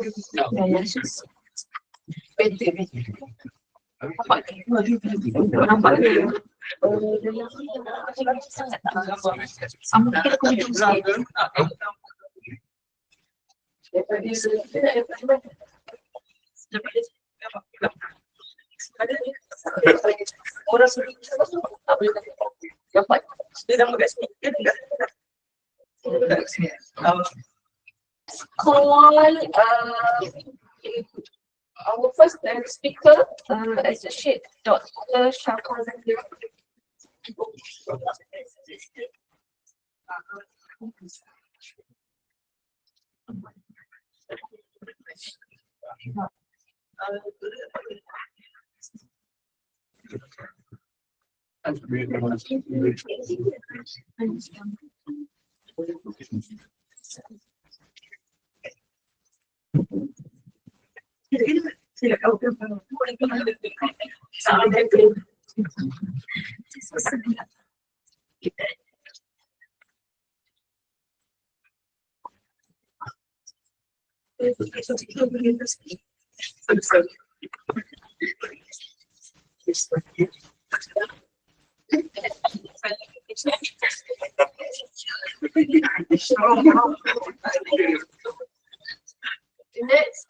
Call our first speaker, Associate Dr. Shaka Zakir. Next,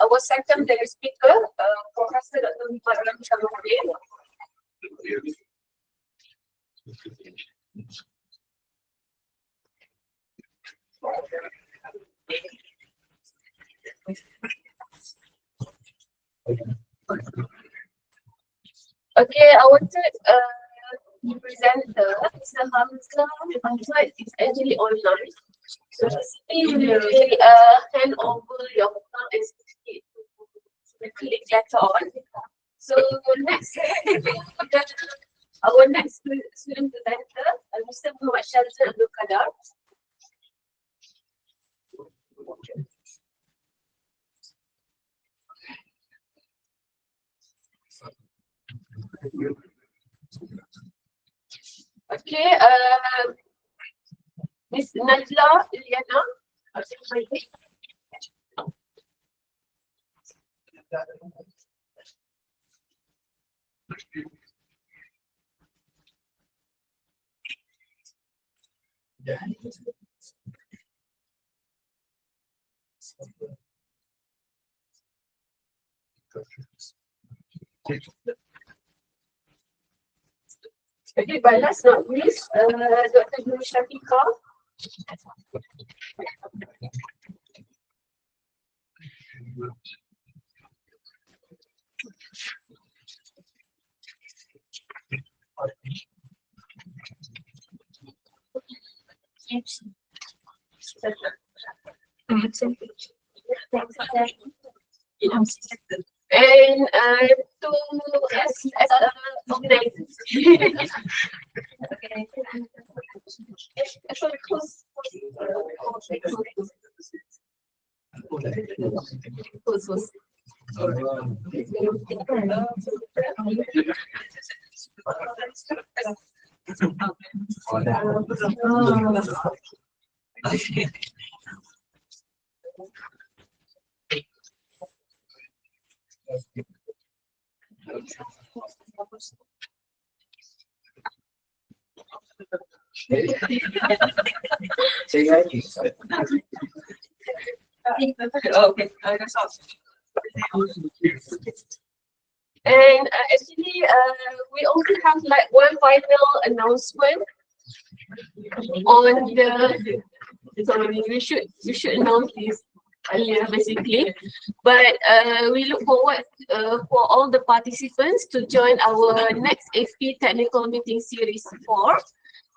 our secondary speaker, Professor Dr. Viparam Shalomudin. Okay, our third presenter, Mr. Hamza. Hamza is actually online. So basically, we will hand over your form and certificate to the colleague later on. So next, our next student presenter, Mr. Muhammad Shazza Abdul Qadar. Okay, Miss Najla Ilyana. Okay, but last not least, Dr. Nur Shafiqa. And to as organizers. Okay. So close. Okay. And actually, we also have like one final announcement on the. Sorry, we should announce this earlier, basically. But we look forward for all the participants to join our next FP Technical Meeting Series 4.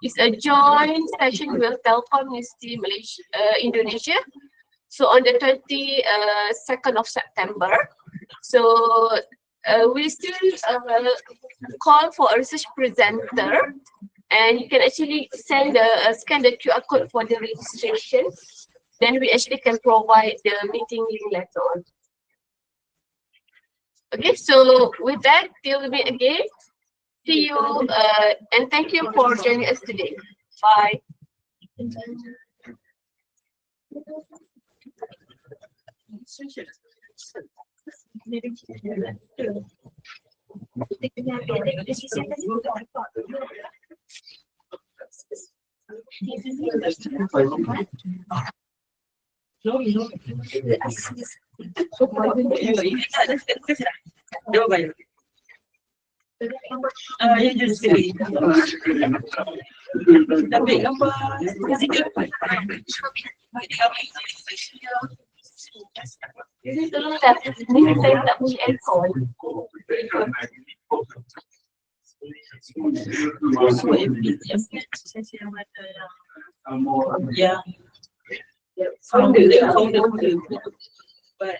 It's a joint session with Telkom University Malaysia, Indonesia. So on the 22nd of September. So we still call for a research presenter, and you can actually send scan the QR code for the registration. Then we actually can provide the meeting link later on. Okay, so with that, till we meet again. See you and thank you for joining us today. Bye. Yeah. But